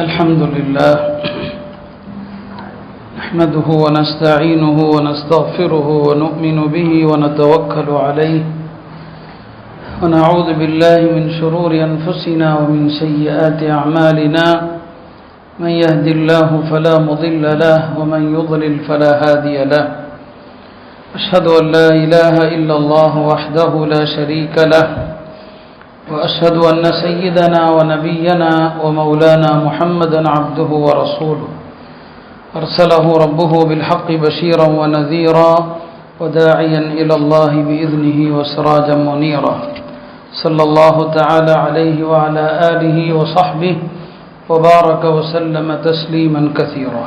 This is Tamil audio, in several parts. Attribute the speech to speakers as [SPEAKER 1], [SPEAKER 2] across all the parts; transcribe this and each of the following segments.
[SPEAKER 1] الحمد لله نحمده ونستعينه ونستغفره ونؤمن به ونتوكل عليه ونعوذ بالله من شرور أنفسنا ومن سيئات أعمالنا من يهد الله فلا مضل له ومن يضلل فلا هادي له أشهد أن لا إله إلا الله وحده لا شريك له وأشهد أن سيدنا ونبينا ومولانا محمدا عبده ورسوله أرسله ربه بالحق بشيرا ونذيرا وداعيا إلى الله بإذنه وسراجا منيرا صلى الله تعالى عليه وعلى آله وصحبه وبارك وسلم تسليما كثيرا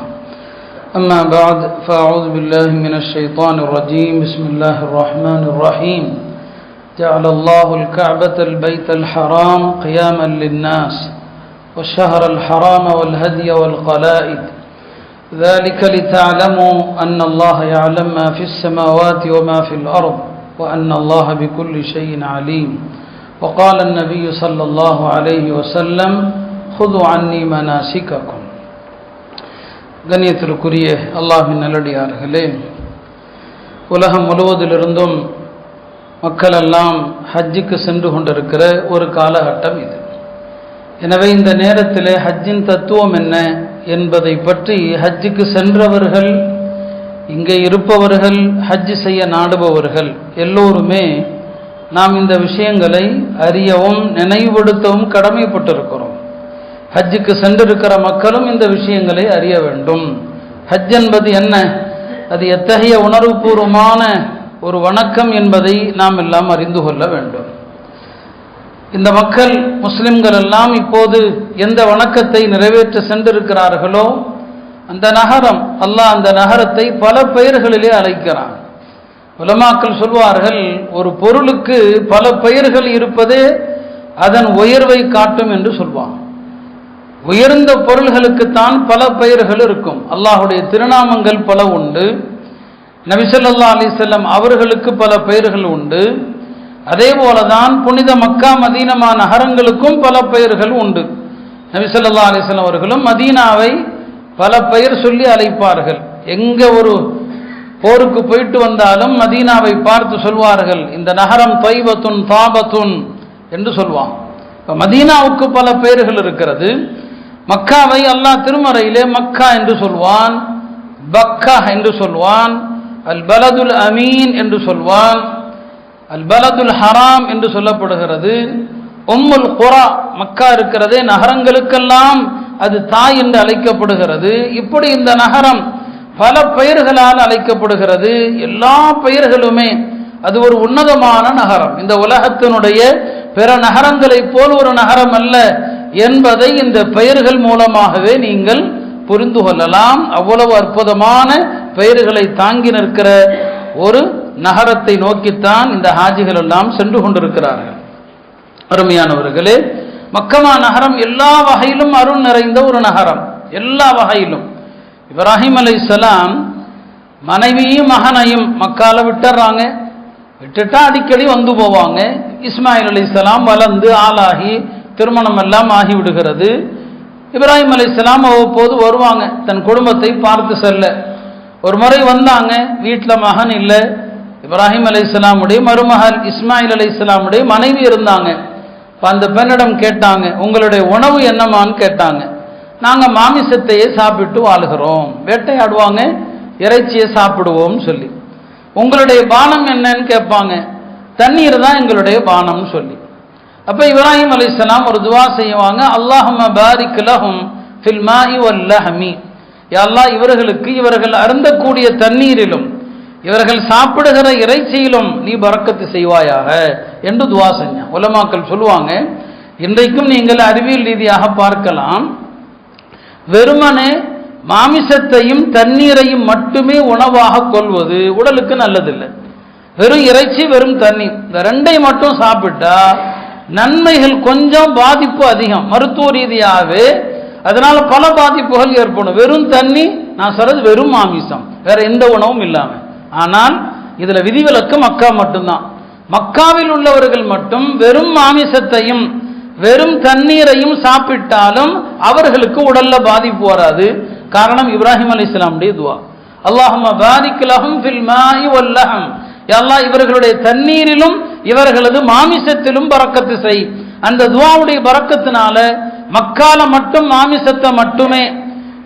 [SPEAKER 1] أما بعد فأعوذ بالله من الشيطان الرجيم بسم الله الرحمن الرحيم جعل الله الكعبة البيت الحرام قياما للناس والشهر الحرام والهدي والقلائد ذلك لتعلموا أن الله يعلم ما في السماوات وما في الأرض وأن الله بكل شيء عليم وقال النبي صلى الله عليه وسلم خذوا عني مناسككم. கண்ணியத்திற்குரிய அல்லாஹ்வின் நல்லடியார்களே, உலகம் முழுவதிலிருந்தும் மக்கள் எல்லாம் ஹஜ்ஜுக்கு சென்று கொண்டிருக்கிற ஒரு காலகட்டம் இது. எனவே இந்த நேரத்தில் ஹஜ்ஜின் தத்துவம் என்ன என்பதை பற்றி ஹஜ்ஜுக்கு சென்றவர்கள், இங்கே இருப்பவர்கள், ஹஜ் செய்ய நாடுபவர்கள் எல்லோருமே நாம் இந்த விஷயங்களை அறியவும் நினைவுபடுத்தவும் கடமைப்பட்டிருக்கிறோம். ஹஜ்ஜுக்கு சென்றிருக்கிற மக்களும் இந்த விஷயங்களை அறிய வேண்டும். ஹஜ் என்பது என்ன, அது எத்தகைய உணர்வுபூர்வமான ஒரு வணக்கம் என்பதை நாம் எல்லாம் அறிந்து கொள்ள வேண்டும். இந்த மக்கள் முஸ்லிம்கள் எல்லாம் இப்போது எந்த வணக்கத்தை நிறைவேற்ற சென்றிருக்கிறார்களோ அந்த நகரம், அல்லாஹ் அந்த நகரத்தை பல பெயர்களிலே அழைக்கிறான். உலமாக்கள் சொல்வார்கள், ஒரு பொருளுக்கு பல பெயர்கள் இருப்பதே அதன் உயர்வை காட்டும் என்று சொல்வாங்க. உயர்ந்த பொருள்களுக்குத்தான் பல பெயர்கள் இருக்கும். அல்லாஹுடைய திருநாமங்கள் பல உண்டு. நபி ஸல்லல்லாஹு அலைஹி வஸல்லம் அவர்களுக்கு பல பெயர்கள் உண்டு. அதே போலதான் புனித மக்கா மதீனா நகரங்களுக்கும் பல பெயர்கள் உண்டு. நபி ஸல்லல்லாஹு அலைஹி வஸல்லம் அவர்களும் மதீனாவை பல பெயர் சொல்லி அழைப்பார்கள். எங்க ஒரு போருக்கு போயிட்டு வந்தாலும் மதீனாவை பார்த்து சொல்வார்கள், இந்த நகரம் தைபத்துன் தாபத்துன் என்று சொல்வான். மதீனாவுக்கு பல பெயர்கள் இருக்கிறது. மக்காவை அல்லாஹ் திருமறையிலே மக்கா என்று சொல்வான், பக்கா என்று சொல்வான், அல் பலதுல் அமீன் என்று சொல்வான், அல் பலதுல் ஹராம் என்று சொல்லப்படுகிறது. உம்முல் குரா, மக்கா இருக்கிறதே நகரங்களுக்கெல்லாம் அது தாய் என்று அழைக்கப்படுகிறது. இப்படி இந்த நகரம் பல பெயர்களால் அழைக்கப்படுகிறது. எல்லா பெயர்களுமே அது ஒரு உன்னதமான நகரம், இந்த உலகத்தினுடைய பிற நகரங்களை போல் ஒரு நகரம் அல்ல என்பதை இந்த பெயர்கள் மூலமாகவே நீங்கள் புரிந்து கொள்ளலாம். அவ்வளவு அற்புதமான பெயர்களை தாங்கி நிற்கிற ஒரு நகரத்தை நோக்கித்தான் இந்த ஹாஜிகள் எல்லாம் சென்று கொண்டிருக்கிறார்கள். அருமையானவர்களே, மக்கமா நகரம் எல்லா வகையிலும் அருள் நிறைந்த ஒரு நகரம், எல்லா வகையிலும். இப்ராஹிம் அலைஹிஸ்ஸலாம் மனைவியும் மகனையும் மக்கால விட்டுறாங்க. விட்டுட்டா அடிக்கடி வந்து போவாங்க. இஸ்மாயில் அலைஹிஸ்ஸலாம் வளர்ந்து ஆளாகி திருமணம் எல்லாம் ஆகிவிடுகிறது. இப்ராஹிம் அலைஹிஸ்ஸலாம் அவ்வப்போது வருவாங்க தன் குடும்பத்தை பார்த்து செல்ல. ஒரு முறை வந்தாங்க, வீட்டில் மகன் இல்லை. இப்ராஹிம் அலைஹிஸ்ஸலாமுடைய மருமகள் இஸ்மாயில் அலைஹிஸ்ஸலாமுடைய மனைவி இருந்தாங்க. அந்த பெண்ணிடம் கேட்டாங்க, உங்களுடைய உணவு என்னமான்னு கேட்டாங்க. நாங்கள் மாமிசத்தையே சாப்பிட்டு வாழ்கிறோம், வேட்டையாடுவாங்க, இறைச்சியை சாப்பிடுவோம் சொல்லி. உங்களுடைய பானம் என்னன்னு கேட்பாங்க, தண்ணீர் தான் எங்களுடைய பானம்னு சொல்லி. அப்போ இப்ராஹிம் அலைஹிஸ்ஸலாம் ஒரு துவா செய்வாங்க, அல்லாஹும்ம பாரிக் லஹும் ஃபில் மாஇ வல் லஹ்மி, யா அல்லாஹ் இவர்களுக்கு இவர்கள் அருந்தக்கூடிய தண்ணீரிலும் இவர்கள் சாப்பிடுகிற இறைச்சியிலும் நீ பரக்கத்து செய்வாயாக என்று துவா செஞ்சான். உலமாக்கள் சொல்லுவாங்க, இன்றைக்கும் நீங்கள் அறிவியல் ரீதியாக பார்க்கலாம், வெறுமனே மாமிசத்தையும் தண்ணீரையும் மட்டுமே உணவாக கொள்வது உடலுக்கு நல்லதில்லை. வெறும் இறைச்சி வெறும் தண்ணீர் இந்த ரெண்டை மட்டும் சாப்பிட்டா நன்மைகள் கொஞ்சம், பாதிப்பு அதிகம் மருத்துவ ரீதியாகவே. அதனால பல பாதிப்புகள் ஏற்படும். வெறும் தண்ணி, நான் சொல்றது வெறும் மாமிசம், வேற எந்த உணவும் இல்லாம. ஆனால் இதுல விதிவிலக்கு மக்கா மட்டும்தான். மக்காவில் உள்ளவர்கள் மட்டும் வெறும் மாமிசத்தையும் வெறும் தண்ணீரையும் சாப்பிட்டாலும் அவர்களுக்கு உடல்ல பாதிப்பு வராது. காரணம் இப்ராஹிம் அலைஹிஸ்ஸலாமுடைய துஆ. அல்லாஹும்ம பாரிக் லஹும் ஃபில் மாஇ வல் லஹம். யா அல்லாஹ் இவர்களுடைய தண்ணீரிலும் இவர்களது மாமிசத்திலும் பரக்கத்து செய். அந்த துஆவுடைய பரக்கத்தினால மக்கால மட்டும் மாமிசத்தை மட்டுமே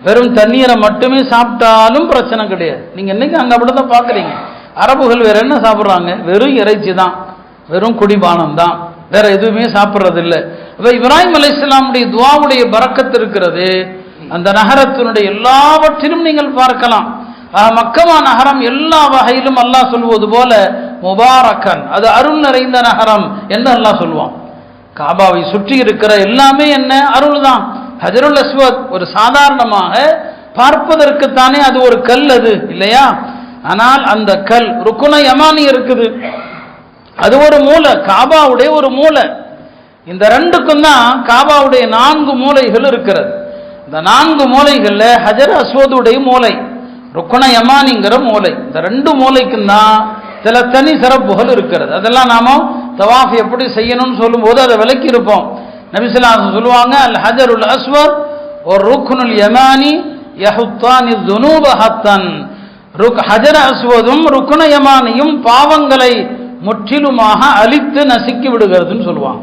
[SPEAKER 1] வெறும் தண்ணீரை மட்டுமே சாப்பிட்டாலும் பிரச்சனை கிடையாது. நீங்க இன்னைக்கு அங்க அப்படிதான் பாக்குறீங்க. அரபுகள் வேற என்ன சாப்பிட்றாங்க? வெறும் இறைச்சி தான், வெறும் குடிபானம் தான், வேற எதுவுமே சாப்பிட்றது இல்லை. இப்ராஹிம் அலைஹிஸ்ஸலாமுடைய துஆவுடைய பரக்கத்து இருக்கிறது. அந்த நகரத்தினுடைய எல்லாவற்றிலும் நீங்கள் பார்க்கலாம். மக்கமா நகரம் எல்லா வகையிலும் அல்லாஹ் சொல்வது போல முபாரக்கன், அது அருள் நிறைந்த நகரம் என்று அல்லாஹ் சொல்லுவான். காபாவை சுற்றி இருக்கிற எல்லாமே என்ன? அருள் தான். ஹஜருல் அஸ்வத் ஒரு சாதாரணமாக பார்ப்பதற்குத்தானே அது ஒரு கல், அது இல்லையா? ஆனால் அந்த கல் ருக்குன யமானி இருக்குது, அது ஒரு மூலை, காபாவுடைய ஒரு மூலை. இந்த ரெண்டுக்கும் தான் காபாவுடைய 4 மூலைகள் இருக்கிறது. இந்த 4 மூலைகள்ல ஹஜர் அஸ்வதுடைய மூலை, ருக்குன யமானிங்கிற மூலை, இந்த 2 மூலைக்கும் தான் சில தனி சிறப்புகள் இருக்கிறது. அதெல்லாம் நாம தவாஃப் எப்படி செய்யணும்னு சொல்லும் போது அதை விளக்கி இருப்போம். நபி ஸல்லல்லாஹு அலைஹி வஸல்லம் சொல்லுவாங்க, அல் ஹஜருல் அஸ்வத் ஒரு ருக்குனுல் யமானி யஹுத்தானி ذுனூப ஹத்தன். ஹஜர் அஸ்வதும் ருக்குன யமானியும் பாவங்களை முற்றிலுமாக அழித்து நசுக்கி விடுகிறதுன்னு சொல்லுவாங்க.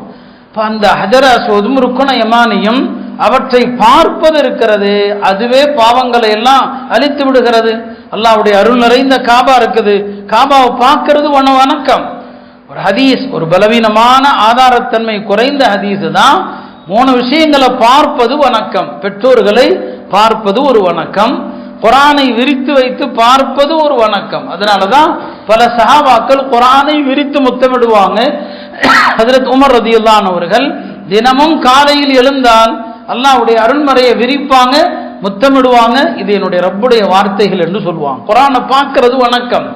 [SPEAKER 1] அந்த ஹஜர் அஸ்வதும் ருக்குன யமானியும் அவற்றை பார்ப்பது இருக்கிறது, அதுவே பாவங்களை எல்லாம் அழித்து விடுகிறது. அல்லாஹ்வுடைய அருள் நிறைந்த காபா இருக்குது, காபாவை பார்க்கிறது வணக்கம். ஒரு ஹதீஸ், ஒரு பலவீனமான ஆதாரத்தன்மை குறைந்த ஹதீஸ் தான் 3 விஷயங்களை பார்ப்பது வணக்கம். பெற்றோர்களை பார்ப்பது ஒரு வணக்கம், குர்ஆனை விரித்து வைத்து பார்ப்பது ஒரு வணக்கம். அதனாலதான் பல சஹாபாக்கள் குர்ஆனை விரித்து முத்தமிடுவாங்க. ஹஜ்ரத் உமர் ரலியல்லாஹு அன்ஹு அவர்கள் தினமும் காலையில் எழுந்தால் அல்லாஹ்வுடைய அருள்மறையை விரிப்பாங்க, முத்தமிடுவாங்க. இது என்னுடைய ரப்புடைய வார்த்தைகள் என்று சொல்லுவாங்க. குர்ஆனை பார்க்கிறது வணக்கம்.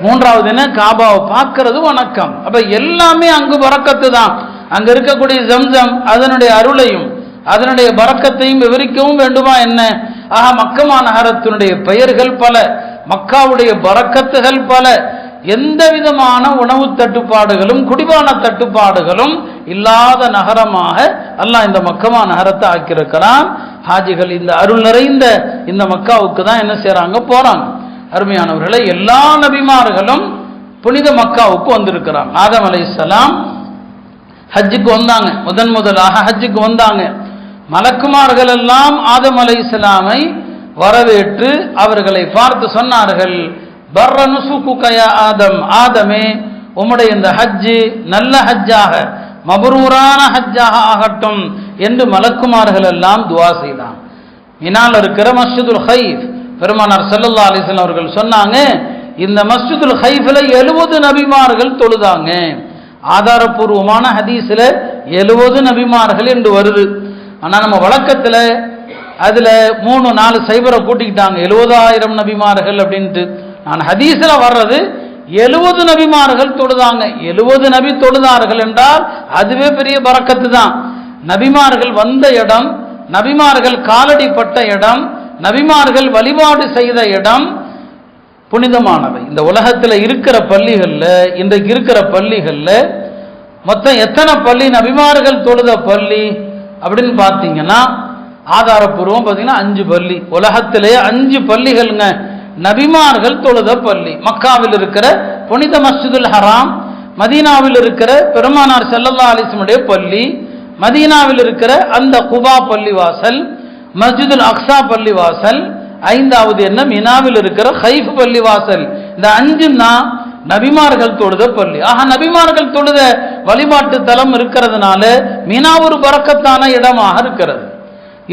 [SPEAKER 1] 3வது என்ன? காபாவை பார்க்கிறது வணக்கம். அப்ப எல்லாமே அங்கு பரக்கத்து தான். அங்க இருக்கக்கூடிய ஜம்சம் அதனுடைய அருளையும் அதனுடைய பரக்கத்தையும் விவரிக்கவும் வேண்டுமா என்ன? ஆக மக்கமா நகரத்தினுடைய பெயர்கள் பல, மக்காவுடைய பரக்கத்துகள் பல. எந்த விதமான உணவு தட்டுப்பாடுகளும் குடிபான தட்டுப்பாடுகளும் இல்லாத நகரமாக அல்லாஹ் இந்த மக்கமா நகரத்தை ஆக்கியிருக்கிறான். ஹாஜிகள் இந்த அருள் நிறைந்த இந்த மக்காவுக்கு தான் என்ன செய்யறாங்க? போறாங்க. அருமையானவர்களை, எல்லா நபிமார்களும் புனித மக்காவுக்கு வந்திருக்கிறாங்க. ஆதம் அலைஹிஸ்ஸலாம் ஹஜ்ஜுக்கு வந்தாங்க, முதலாக ஹஜ்ஜுக்கு வந்தாங்க. மலக்குமார்கள் எல்லாம் ஆதம் அலைஹிஸ்ஸலாமை வரவேற்று அவர்களை பார்த்து சொன்னார்கள், பர்ர நுசுகுக யா ஆதம், ஆதமே உம்முடைய இந்த ஹஜ்ஜு நல்ல ஹஜ்ஜாக மபரூரான ஹஜ்ஜாக ஆகட்டும் என்று மலக்குமார்கள் எல்லாம் துஆ செய்தாங்க. மினால் இருக்கிற மஸ்ஜிதுல் ஹைஃப், பெருமானார் ஸல்லல்லாஹு அலைஹி வஸல்லம் அவர்கள் சொன்னாங்க, இந்த மஸ்ஜிதுல் ஹைஃப்ல 70 நபிமார்கள் தொழுதாங்க. ஆதாரபூர்வமான ஹதீஸ்ல 70 நபிமார்கள் என்று வருது. ஆனா நம்ம வழக்கத்துல அதுல 3-4 சைபரை கூட்டிக்கிட்டாங்க, 70,000 நபிமார்கள் அப்படின்ட்டு. நான் ஹதீஸ்ல வர்றது 70 நபிமார்கள் தொழுதாங்க. 70 நபி தொழுதார்கள் என்றால் அதுவே பெரிய பரக்கத்து தான். நபிமார்கள் வந்த இடம், நபிமார்கள் காலடிப்பட்ட இடம், நபிமார்கள் வழிபாடு செய்த இடம் புனிதமானவை. இந்த உலகத்தில் இருக்கிற பள்ளிகள்ல, இன்றைக்கு இருக்கிற பள்ளிகள்ல மொத்தம் எத்தனை பள்ளி நபிமார்கள் தொழுத பள்ளி அப்படின்னு பார்த்தீங்கன்னா, ஆதாரப்பூர்வம் பார்த்தீங்கன்னா 5 பள்ளி. உலகத்திலேயே 5 பள்ளிகள்ங்க நபிமார்கள் தொழுத பள்ளி. மக்காவில் இருக்கிற புனித மஸ்ஜிதுல் ஹராம், மதீனாவில் இருக்கிற பெருமானார் ஸல்லல்லாஹு அலைஹி வஸல்லம் பள்ளி, மதீனாவில் இருக்கிற அந்த குபா பள்ளிவாசல், மஸ்ஜிதுல் அக்ஸா பள்ளிவாசல், 5வது என்ன மினாவில் இருக்கிற ஹைஃப் பள்ளிவாசல். இந்த 5 தான் நபிமார்கள் தொழுத பள்ளி. ஆக நபிமார்கள் தொழுத வழிபாட்டு தலம் இருக்கிறதுனால மினா ஒரு பரக்கத்தான இடமாக இருக்கிறது.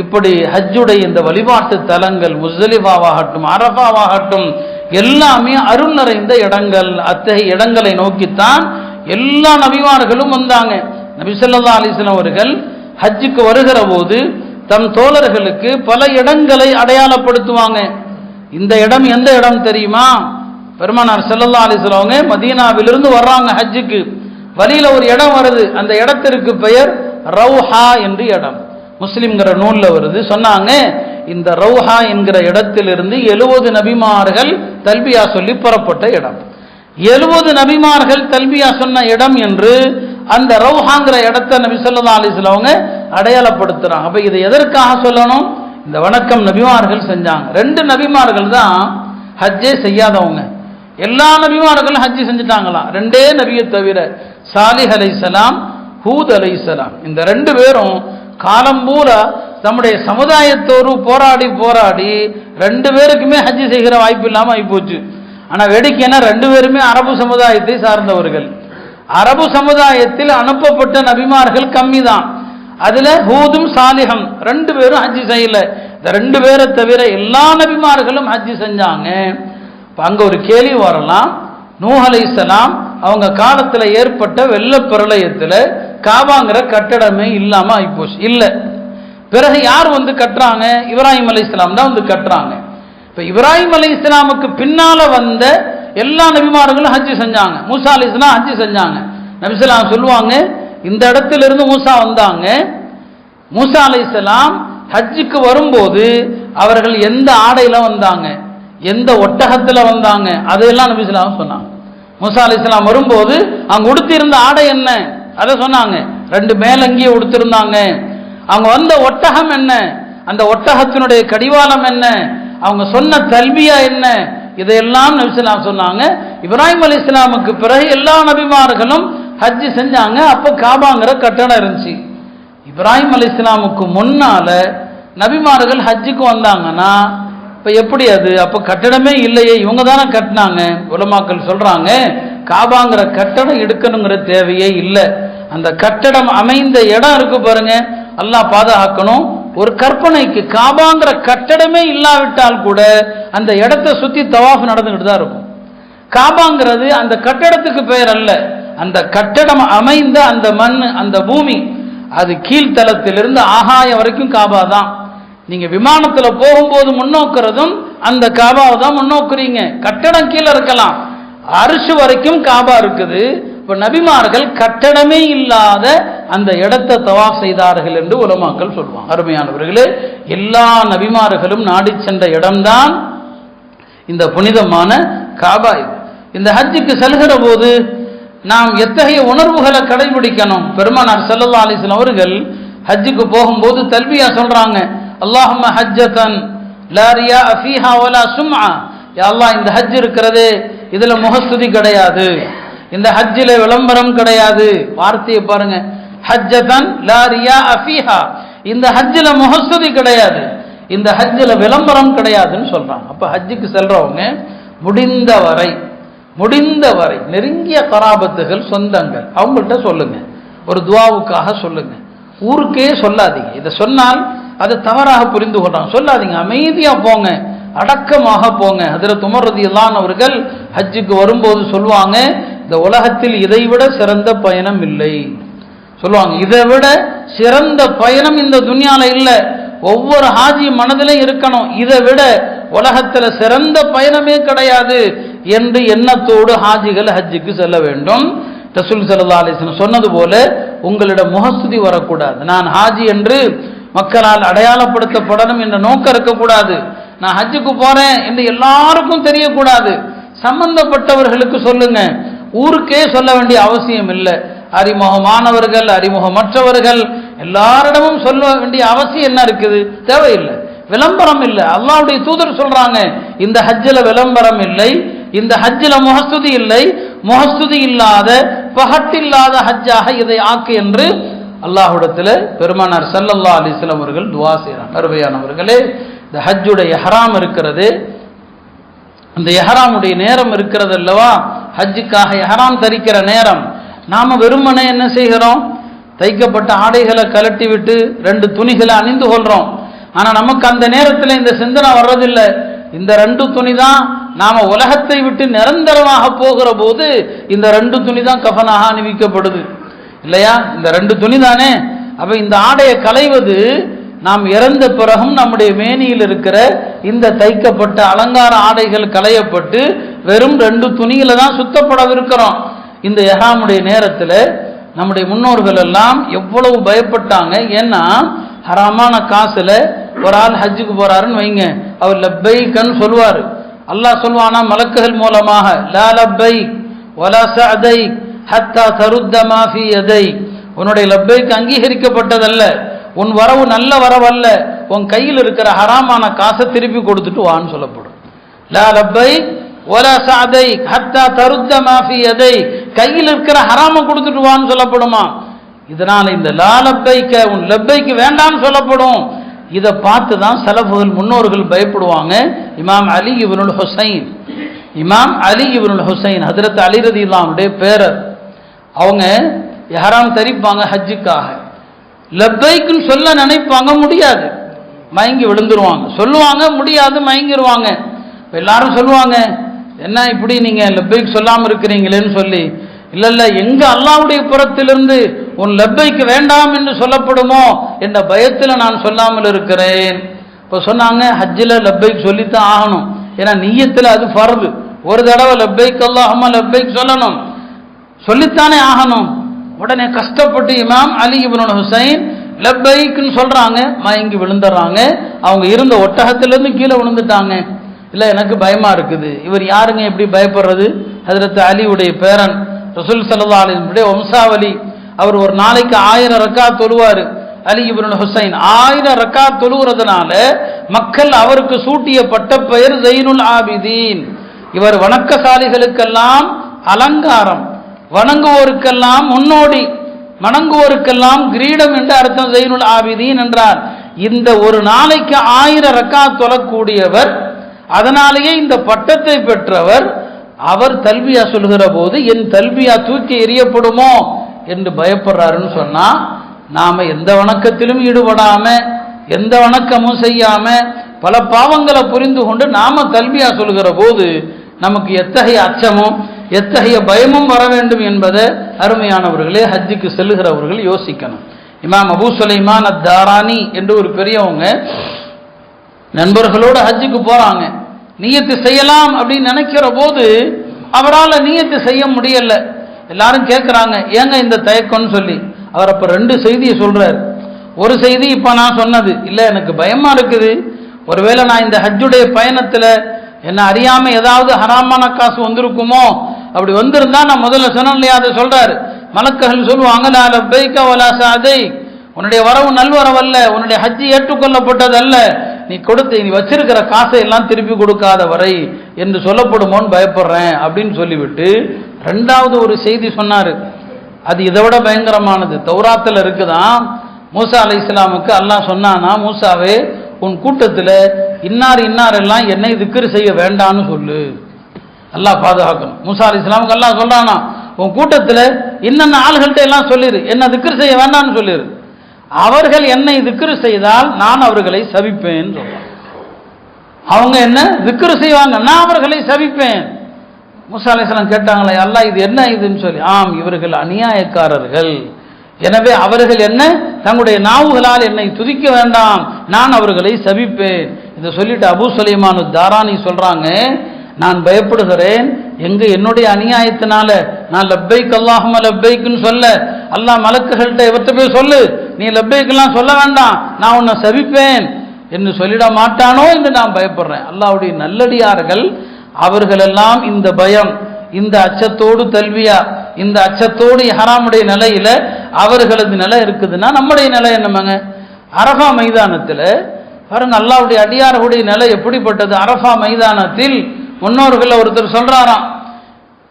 [SPEAKER 1] இப்படி ஹஜ்ஜுடைய இந்த வழிபாட்டு தலங்கள் முஸ்தலிஃபாவாகட்டும் அரஃபாவாகட்டும் எல்லாமே அருள் நிறைந்த இடங்கள். அத்தகைய இடங்களை நோக்கித்தான் எல்லா நபிமார்களும் வந்தாங்க. நபி ஸல்லல்லாஹு அலைஹி வஸல்லம் அவர்கள் ஹஜ்ஜுக்கு வருகிற போது தம் தோழர்களுக்கு பல இடங்களை அடையாளப்படுத்துவாங்க. இந்த இடம் எந்த இடம் தெரியுமா? பெருமானார் ஸல்லல்லாஹு அலைஹி வஸல்லம் மதீனாவிலிருந்து வர்றாங்க ஹஜ்ஜுக்கு. வழியில ஒரு இடம் வருது, அந்த இடத்திற்கு பெயர் ரௌஹா என்று இடம். முஸ்லிம்ங்கிற நூல்ல வருது. சொன்னாங்க, இந்த ரௌஹா என்கிற இடத்திலிருந்து 70 நபிமார்கள் தல்பியா சொல்லி புறப்பட்ட இடம். 70 நபிமார்கள் தல்பியா சொன்ன இடம் என்று அந்த ரௌஹாங்கிற இடத்த நபி ஸல்லல்லாஹு அலைஹி வஸல்லம் அவங்க அடையாளப்படுத்துறாங்க. அப்ப இதை எதற்காக சொல்லணும்? இந்த வணக்கம் நபிமார்கள் செஞ்சாங்க. 2 நபிமார்கள் தான் ஹஜ்ஜே செய்யாதவங்க. எல்லா நபிமார்களும் ஹஜ்ஜி செஞ்சுட்டாங்களாம். 2 நபியை தவிர சாலிஹ் அலைஹிஸ்ஸலாம், ஹூத் அலைஹிஸ்ஸலாம். இந்த 2 பேரும் காலம் பூரா நம்முடைய சமுதாயத்தோடு போராடி 2 பேருக்குமே ஹஜ்ஜி செய்கிற வாய்ப்பு இல்லாமல் ஆகிப்போச்சு. ஆனால் வேடிக்கைன்னா 2 பேருமே அரபு சமுதாயத்தை சார்ந்தவர்கள். அரபு சமுதாயத்தில் அனுப்பப்பட்ட நபிமார்கள் கம்மி தான். அதுல ஹூதும் சாலிஹும் 2 பேரும் ஹஜ்ஜி செய்யல. இந்த 2 பேரை தவிர எல்லா நபிமார்களும் ஹஜ்ஜி செஞ்சாங்க. அங்க ஒரு கேள்வி வரலாம், நூஹ் அலைஹிஸ்ஸலாம் அவங்க காலத்துல ஏற்பட்ட வெள்ள பிரளயத்துல காபாங்கிற கட்டடமே இல்லாம ஆயிப்போச்சு. இல்ல, பிறகு யார் வந்து கட்டுறாங்க? இப்ராஹிம் அலைஹிஸ்ஸலாம் தான் வந்து கட்டுறாங்க. இப்ப இப்ராஹிம் அலைஹிஸ்ஸலாமுக்கு பின்னால வந்த எல்லா நபிமார்களும் ஹஜ்ஜி செஞ்சாங்க. மூசா அலைஹிஸ்ஸலாம் ஹஜ்ஜி செஞ்சாங்க. நபி ஸல்லல்லாஹு அலைஹி வஸல்லம் சொல்லுவாங்க, இந்த இடத்துல இருந்து மூசா வந்தாங்க. மூசா அலைஹிஸ்ஸலாம் ஹஜ்ஜுக்கு வரும்போது அவர்கள் எந்த ஆடையில வந்தாங்க, எந்த ஒட்டகத்துல வந்தாங்க, அதையெல்லாம் நபி ஸல்லல்லாஹு அலைஹி வஸல்லம் சொன்னாங்க. மூசா அலைஹிஸ்ஸலாம் வரும்போது அவங்க உடுத்திருந்த ஆடை என்ன அதை சொன்னாங்க. 2 மேலங்கியை உடுத்திருந்தாங்க. அவங்க வந்த ஒட்டகம் என்ன, அந்த ஒட்டகத்தினுடைய கடிவாளம் என்ன, அவங்க சொன்ன தல்பியா என்ன, இதையெல்லாம் நபி ஸல்லல்லாஹு அலைஹி வஸல்லம் சொன்னாங்க. இப்ராஹிம் அலைஹிஸ்ஸலாமுக்கு பிறகு எல்லா நபிமார்களும் ஹஜ்ஜி செஞ்சாங்க. அப்ப காபாங்கிற கட்டடம் இருந்துச்சு. இப்ராஹிம் அலைஹிஸ்ஸலாமுக்கு முன்னால நபிமார்கள் ஹஜ்ஜுக்கு வந்தாங்கன்னா இப்ப எப்படி அது? அப்ப கட்டடமே இல்லையே, இவங்க தானே கட்டினாங்க. உலமாக்கள் சொல்றாங்க, காபாங்கிற கட்டடம் எடுக்கணுங்கிற தேவையே இல்லை. அந்த கட்டடம் அமைந்த இடம் இருக்கு பாருங்க, அல்லாஹ் பாதுகாக்கணும். ஒரு கற்பனைக்கு காபாங்கிற கட்டடமே இல்லாவிட்டால் கூட அந்த இடத்தை சுத்தி தவாஃப் நடந்துகிட்டு தான் இருக்கும். காபாங்கிறது அந்த கட்டடத்துக்கு பெயர் அல்ல, அந்த கட்டடம் அமைந்த அந்த மண், அந்த பூமி, அது கீழ்த்தளத்திலிருந்து ஆகாயம் வரைக்கும் காபா தான். நீங்க விமானத்துல போகும்போது முன்னோக்குறதும் அந்த காபாவை தான் முன்னோக்குறீங்க. கட்டடம் கீழே இருக்கலாம், அரிசி வரைக்கும் காபா இருக்குது. இப்ப நபிமார்கள் கட்டடமே இல்லாத அந்த இடத்தை தவாஃப் செய்தார்கள் என்று உலமாக்கள் சொல்லுவாங்க. அருமையானவர்களே, எல்லா நபிமார்களும் நாடி சென்ற இடம்தான் இந்த புனிதமான காபா. இந்த ஹஜ்ஜுக்கு செல்கிற போது நாம் எத்தகைய உணர்வுகளை கடைபிடிக்கணும்? பெருமானார் ஸல்லல்லாஹு அலைஹி வஸல்லம் அவர்கள் ஹஜ்ஜுக்கு போகும்போது தல்பியா சொல்றாங்க, அல்லாஹும்ம ஹஜ்ஜதன் லா ரியா ஃபீஹா வலா சும்ஆ. யா அல்லாஹ், இந்த ஹஜ் இருக்கிறது, இதுல முகஸ்துதி கிடையாது, இந்த ஹஜ்ஜில விளம்பரம் கிடையாது. வார்த்தையை பாருங்க, ஹஜ்ஜதன் லா ரியா ஃபீஹா, இந்த ஹஜ்ஜில முகஸ்துதி கிடையாது, இந்த ஹஜ்ஜில விளம்பரம் கிடையாதுன்னு சொல்றாங்க. அப்ப ஹஜ்ஜுக்கு செல்றவங்க முடிந்தவரை நெருங்கிய கராபத்துகள், சொந்தங்கள், அவங்கள்ட்ட சொல்லுங்க, ஒரு துவாவுக்காக சொல்லுங்க. ஊருக்கே சொல்லாதீங்க. இதை சொன்னால் அதை தவறாக புரிந்து கொள்றாங்க. சொல்லாதீங்க, அமைதியா போங்க, அடக்கமாக போங்க. ஹஜ்ரத் உமர் ரலியல்லாஹு அன்ஹு அவர்கள் ஹஜ்ஜுக்கு வரும்போது சொல்லுவாங்க, இந்த உலகத்தில் இதைவிட சிறந்த பயணம் இல்லை சொல்லுவாங்க. இதை விட சிறந்த பயணம் இந்த துன்யால இல்லை. ஒவ்வொரு ஹாஜி மனதிலும் இருக்கணும், இதை விட உலகத்துல சிறந்த பயணமே கிடையாது என்று எண்ணத்தோடு ஹாஜிகள் ஹஜ்ஜுக்கு செல்ல வேண்டும். ரசூல் ஸல்லல்லாஹு அலைஹி வஸல்லம் சொன்னது போல உங்களிடம் முகஸ்துதி வரக்கூடாது. நான் ஹாஜி என்று மக்களால் அடையாளப்படுத்தப்படணும் என்ற நோக்கம் இருக்கக்கூடாது. நான் ஹஜ்ஜுக்கு போறேன் என்று எல்லாருக்கும் தெரியக்கூடாது. சம்பந்தப்பட்டவர்களுக்கு சொல்லுங்க, ஊருக்கே சொல்ல வேண்டிய அவசியம் இல்லை. அறிமுகமானவர்கள், அறிமுகமற்றவர்கள் எல்லாரிடமும் சொல்ல வேண்டிய அவசியம் என்ன இருக்குது? தேவையில்லை. விளம்பரம் இல்லை. அல்லாஹ்வுடைய தூதர் சொல்றாங்க, இந்த ஹஜ்ஜில விளம்பரம் இல்லை, இந்த ஹஜ்ஜில முகஸ்துதி இல்லை, முகஸ்துதி இல்லாத பகட்டில்லாத ஹஜ்ஜாக இதை ஆக்கு என்று அல்லாஹ்விடத்தில் பெருமானார் ஸல்லல்லாஹு அலைஹி வஸல்லம் அவர்கள் துஆ செய்றாங்க. அருமையானவர்களே, இந்த ஹஜ்ஜுடைய இஹ்ராம் இருக்கிறது, அந்த இஹ்ராமுடைய நேரம் இருக்கிறது அல்லவா, ஹஜ்ஜுக்காக இஹ்ராம் தரிக்கிற நேரம். நாம வெறுமனே என்ன செய்கிறோம்? தைக்கப்பட்ட ஆடைகளை கலட்டி விட்டு 2 துணிகளை அணிந்து கொள்றோம். ஆனா நமக்கு அந்த நேரத்தில் இந்த சிந்தனை வர்றதில்லை. இந்த 2 துணி தான் நாம உலகத்தை விட்டு நிரந்தரமாக போகிற போது இந்த 2 துணி தான் கஃனாக அணிவிக்கப்படுது இல்லையா? இந்த 2 துணி தானே. அப்ப இந்த ஆடையை களைவது நாம் இறந்த பிறகும் நம்முடைய மேனியில் இருக்கிற இந்த தைக்கப்பட்ட அலங்கார ஆடைகள் களையப்பட்டு வெறும் 2 துணியில தான் சுத்தப்படவிருக்கிறோம். இந்த இஹ்ராமுடைய நேரத்தில் நம்முடைய முன்னோர்கள் எல்லாம் எவ்வளவு பயப்பட்டாங்க. ஏன்னா ஹராமான காசுல ஒரு ஆள் ஹஜ்ஜுக்கு போறாருன்னு வைங்க, அவர் லப்பைக்கன்னு சொல்வாரு. அல்லாஹ் சொல்வானா மலக்குகள் மூலமாக, லா லப்பைக் வலா சஅதைக் ஹத்தா தருத்த மாஃபி யதை, உன்னுடைய லப்பைக்கு அங்கீகரிக்கப்பட்டதல்ல, உன் வரவு நல்ல வரவல்ல, உன் கையில் இருக்கிற ஹராமான காசை திருப்பி கொடுத்துட்டு வான்னு சொல்லப்படும். லா லப்பை வலா சஅதை ஹத்தா தருத்த மாஃபி யதை, கையில் இருக்கிற ஹராம கொடுத்துட்டு வான்னு சொல்லப்படுமா. இதனால இந்த லா லப்பைக்க, உன் லப்பைக்கு வேண்டாம்னு சொல்லப்படும். இதை பார்த்து தான் சலஃபுகள் முன்னோர்கள் பயப்படுவாங்க. இமாம் அலி இப்னுல் ஹுசைன், இமாம் அலி இப்னுல் ஹுசைன் ஹஜ்ரத் அலி ரலியல்லாஹு அன்ஹுடைய பேரர், அவங்க இஹ்ராம் தரிப்பாங்க ஹஜ்ஜுக்காக. லப்பைக்குன்னு சொல்ல நினைப்பாங்க, முடியாது, மயங்கி விழுந்துருவாங்க. சொல்லுவாங்க, முடியாது, மயங்கிடுவாங்க. எல்லாரும் சொல்லுவாங்க, என்ன இப்படி நீங்க லப்பைக்கு சொல்லாமல் இருக்கிறீங்களேன்னு சொல்லி. இல்ல இல்ல, எங்க அல்லாஹ்வுடைய புறத்திலிருந்து உன் லப்பைக்கு வேண்டாம் என்று சொல்லப்படுமோ என்ற பயத்தில் நான் சொல்லாமல் இருக்கிறேன். இப்போ சொன்னாங்க, ஹஜ்ஜில் லப்பைக்கு சொல்லித்தான் ஆகணும், ஏன்னா நிய்யத்தில் அது ஃபர்து. ஒரு தடவை லப்பைக் அல்லாஹும்ம லப்பைக் சொல்லணும், சொல்லித்தானே ஆகணும். உடனே கஷ்டப்பட்டு இமாம் அலி இப்னுல் ஹுசைன் லப்பைக்குன்னு சொல்றாங்க, மயங்கி விழுந்துடுறாங்க. அவங்க இருந்த ஒட்டகத்திலிருந்து கீழே விழுந்துட்டாங்க. இல்லை எனக்கு பயமா இருக்குது. இவர் யாருங்க எப்படி பயப்படுறது? ஹஜ்ரத் அலியுடைய பேரன், ரசூல் ஸல்லல்லாஹு அலைஹி வஸல்லம் வம்சாவளி. அவர் ஒரு நாளைக்கு 1000 ரக்காத் தொழுவார். அலி இப்னுல் ஹுசைன் 1000 ரக்காத் தொழுகிறதுனால மக்கள் அவருக்கு சூட்டிய பட்ட பெயர் ஸைனுல் ஆபிதீன். இவர் வணக்கசாலிகளுக்கெல்லாம் அலங்காரம், வணங்குவோருக்கெல்லாம் முன்னோடி, வணங்குவோருக்கெல்லாம் கிரீடம் என்று அர்த்தம். ஸைனுல் ஆபிதீன் என்றார். இந்த ஒரு நாளைக்கு 1000 ரக்காத் தொழக்கூடியவர், அதனாலேயே இந்த பட்டத்தை பெற்றவர். அவர் தல்பியா சொல்கிற போது என் தல்பியா தூக்கி எறியப்படுமோ என்று பயப்படுறாருன்னு சொன்னா, நாம எந்த வணக்கத்திலும் ஈடுபடாம, எந்த வணக்கமும் செய்யாம, பல பாவங்களை புரிந்து கொண்டு நாம தல்பியா சொல்கிற போது நமக்கு எத்தகைய அச்சமும் எத்தகைய பயமும் வர வேண்டும் என்பதை அருமையானவர்களே, ஹஜ்ஜுக்கு செல்லுகிறவர்கள் யோசிக்கணும். இமாம் அபூ சுலைமான் அத்தாரானி என்று ஒரு பெரியவங்க நண்பர்களோடு ஹஜ்ஜுக்கு போறாங்க. நியத்து செய்யலாம் அப்படின்னு நினைக்கிற போது அவரால் நியத்து செய்ய முடியல. எல்லாரும் கேட்குறாங்க, ஏங்க இந்த தயக்கம்னு சொல்லி. அவர் அப்போ 2 செய்தியை சொல்றார். ஒரு செய்தி இப்போ நான் சொன்னது இல்லை, எனக்கு பயமா இருக்குது, ஒருவேளை நான் இந்த ஹஜ்ஜுடைய பயணத்தில் என்ன அறியாம ஏதாவது ஹராமான காசு வந்திருக்குமோ, அப்படி வந்திருந்தா நான் முதல்ல சொன்னேன் இல்லையா, அதை சொல்றாரு. மலக்குகள் சொல்லுவாங்க, லா லப்பைக வலா சஅதை, உன்னுடைய வரவு நல்வரவல்ல, உன்னுடைய ஹஜ்ஜி ஏற்றுக்கொள்ளப்பட்டது அல்ல, நீ வச்சிருக்கிற காசை எல்லாம் திருப்பி கொடுக்காத வரை என்று சொல்லப்படுமோன்னு பயப்படுறேன் அப்படின்னு சொல்லிவிட்டு 2வது ஒரு செய்தி சொன்னாரு. அது இதை விட பயங்கரமானது. தௌராத்தில் இருக்குதான், மூசா அலைஹிஸ்ஸலாமுக்கு அல்லாஹ் சொன்னானா, மூசாவே உன் கூட்டத்தில் இன்னார் எல்லாம் என்னை திக்ர் செய்ய வேண்டான்னு சொல்லு. அல்லாஹ் பாதுகாக்கணும். மூசா அலைஹிஸ்ஸலாமுக்கு அல்லாஹ் சொல்றானா, உன் கூட்டத்தில் இன்னென்ன ஆள்கள்ட்ட எல்லாம் சொல்லிரு, என்ன திக்ர் செய்ய வேண்டாம்னு சொல்லிரு, அவர்கள் என்னை திக்ரு செய்தால் நான் அவர்களை சபிப்பேன் சொல்றாங்க. அவங்க என்ன திக்ரு செய்வாங்க, நான் அவர்களை சபிப்பேன். மூசா அலைஹிஸ்ஸலாம் கேட்டாங்களே, அல்லாஹ் இது என்ன இதுன்னு சொல்லி. ஆம், இவர்கள் அநியாயக்காரர்கள், எனவே அவர்கள் என்ன தங்களுடைய நாவுகளால் என்னை துதிக்க வேண்டாம், நான் அவர்களை சபிப்பேன். இதை சொல்லிட்டு அபூ சுலைமான் தாரானி சொல்றாங்க, நான் பயப்படுகிறேன், எங்க என்னுடைய அநியாயத்தினால நான் லப்பைக் அல்லாஹும்ம லப்பைக்னு சொல்ல அல்லாஹ் மலக்குகள்கிட்ட இவர்கிட்ட போய் சொல்லு, நீ லப்பைக்கெல்லாம் சொல்ல வேண்டாம், நான் உன்னை சபிப்பேன் என்று சொல்லிட மாட்டானோ என்று நான் பயப்படுறேன். அல்லாஹ்வுடைய நல்லடியார்கள் அவர்களெல்லாம் இந்த பயம், இந்த அச்சத்தோடு தல்வியா, இந்த அச்சத்தோடு ஹராமுடைய நிலையில அவர்களது நிலை இருக்குதுன்னா நம்முடைய நிலை என்னமாங்க? அரஃபா மைதானத்தில் பாருங்க, அல்லாஹ்வுடைய அடியார்களுடைய நிலை எப்படிப்பட்டது. அரஃபா மைதானத்தில் முன்னோர்கள் ஒருத்தர் சொல்றாராம்,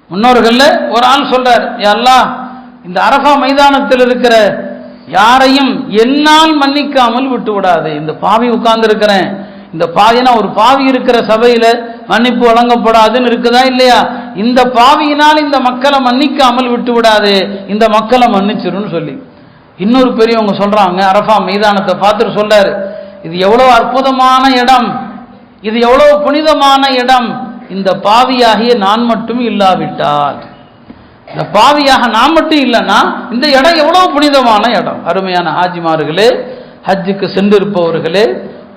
[SPEAKER 1] முன்னோர்கள் ஒரு ஆள் சொல்றார், யா அல்லாஹ், இந்த அரஃபா மைதானத்தில் இருக்கிற யாரையும் என்னால் மன்னிக்காமல் விட்டு விடாது. இந்த பாவி உட்கார்ந்து இருக்கிறேன், இந்த பாவினா ஒரு பாவி இருக்கிற சபையில மன்னிப்பு வழங்கப்படாதுன்னு இருக்குதா இல்லையா? இந்த பாவியினால் இந்த மக்களை மன்னிக்காமல் விட்டு விடாது, இந்த மக்களை மன்னிச்சிருன்னு சொல்லி. இன்னொரு பெரியவங்க சொல்றாங்க, அரஃபா மைதானத்தை பார்த்துட்டு சொல்றாரு, இது எவ்வளவு அற்புதமான இடம், இது எவ்வளவு புனிதமான இடம், இந்த பாவியாகிய நான் மட்டும் இல்லாவிட்டால், இந்த பாவியாக நான் மட்டும் இல்லைன்னா இந்த இடம் எவ்வளவு புனிதமான இடம். அருமையான ஹாஜிமார்களே, ஹஜ்ஜுக்கு சென்றிருப்பவர்களே,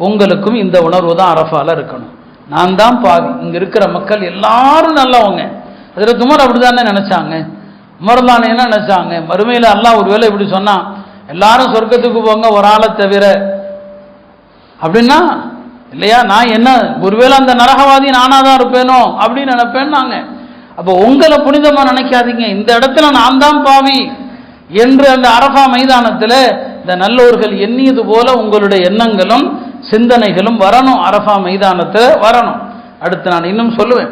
[SPEAKER 1] உங்களுக்கும் இந்த உணர்வு தான் அரஃபால இருக்கணும். நான் தான் பாவி, இங்க இருக்கிற மக்கள் எல்லாரும் நல்லவங்க. அதில் உமர் அப்படிதானே நினைச்சாங்க. உமர்தான் என்ன நினைச்சாங்க, மறுமையில அல்லாஹ் ஒருவேளை இப்படி சொன்னா, எல்லாரும் சொர்க்கத்துக்கு போங்க ஒரு ஆளை தவிர அப்படின்னா இல்லையா, நான் என்ன ஒருவேளை அந்த நரகவாதி நானா தான் இருப்பேனோ அப்படின்னு நினைப்பேன் நாங்க. அப்போ உங்களை புனிதமா நினைக்காதீங்க, இந்த இடத்துல நான் தான் பாவி என்று அந்த அரஃபா மைதானத்தில் இந்த நல்லோர்கள் எண்ணியது போல உங்களுடைய எண்ணங்களும் சிந்தனைகளும் வரணும், அரஃபா மைதானத்தில் வரணும். அடுத்து நான் இன்னும் சொல்லுவேன்,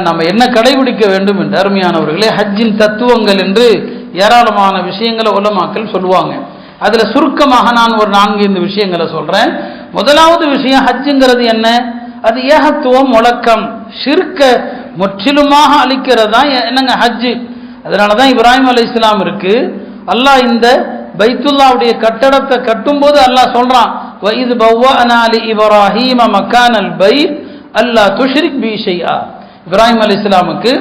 [SPEAKER 1] நம்ம என்ன கடைபிடிக்க வேண்டும் என்று. அருமையானவர்களே, ஹஜ்ஜின் தத்துவங்கள் என்று ஏராளமான விஷயங்களை உலமாக்கள் சொல்லுவாங்க. அதில் சுருக்கமாக நான் ஒரு 4-5 விஷயங்களை சொல்றேன். முதலாவது விஷயம், ஹஜ்ஜுங்கிறது என்ன? அது ஏகத்துவம், முழக்கம், ஷிர்க முற்றிலுமாக அழிக்கிறதா என்னங்க ஹஜ்ஜு. அதனால தான் இப்ராஹிம் அலைஹிஸ்ஸலாம் இருக்கு, அல்லாஹ் இந்த பைத்துல்லாவுடைய கட்டடத்தை கட்டும்போது அல்லாஹ் சொல்றான், வஇத் பவ்வஅனா லி இப்ராஹீம மக்கானல் பைத் அல்லா துஷ்ரிக் பி ஷைஆ. இப்ராஹிம் அலைஹிஸ்ஸலாமுக்கு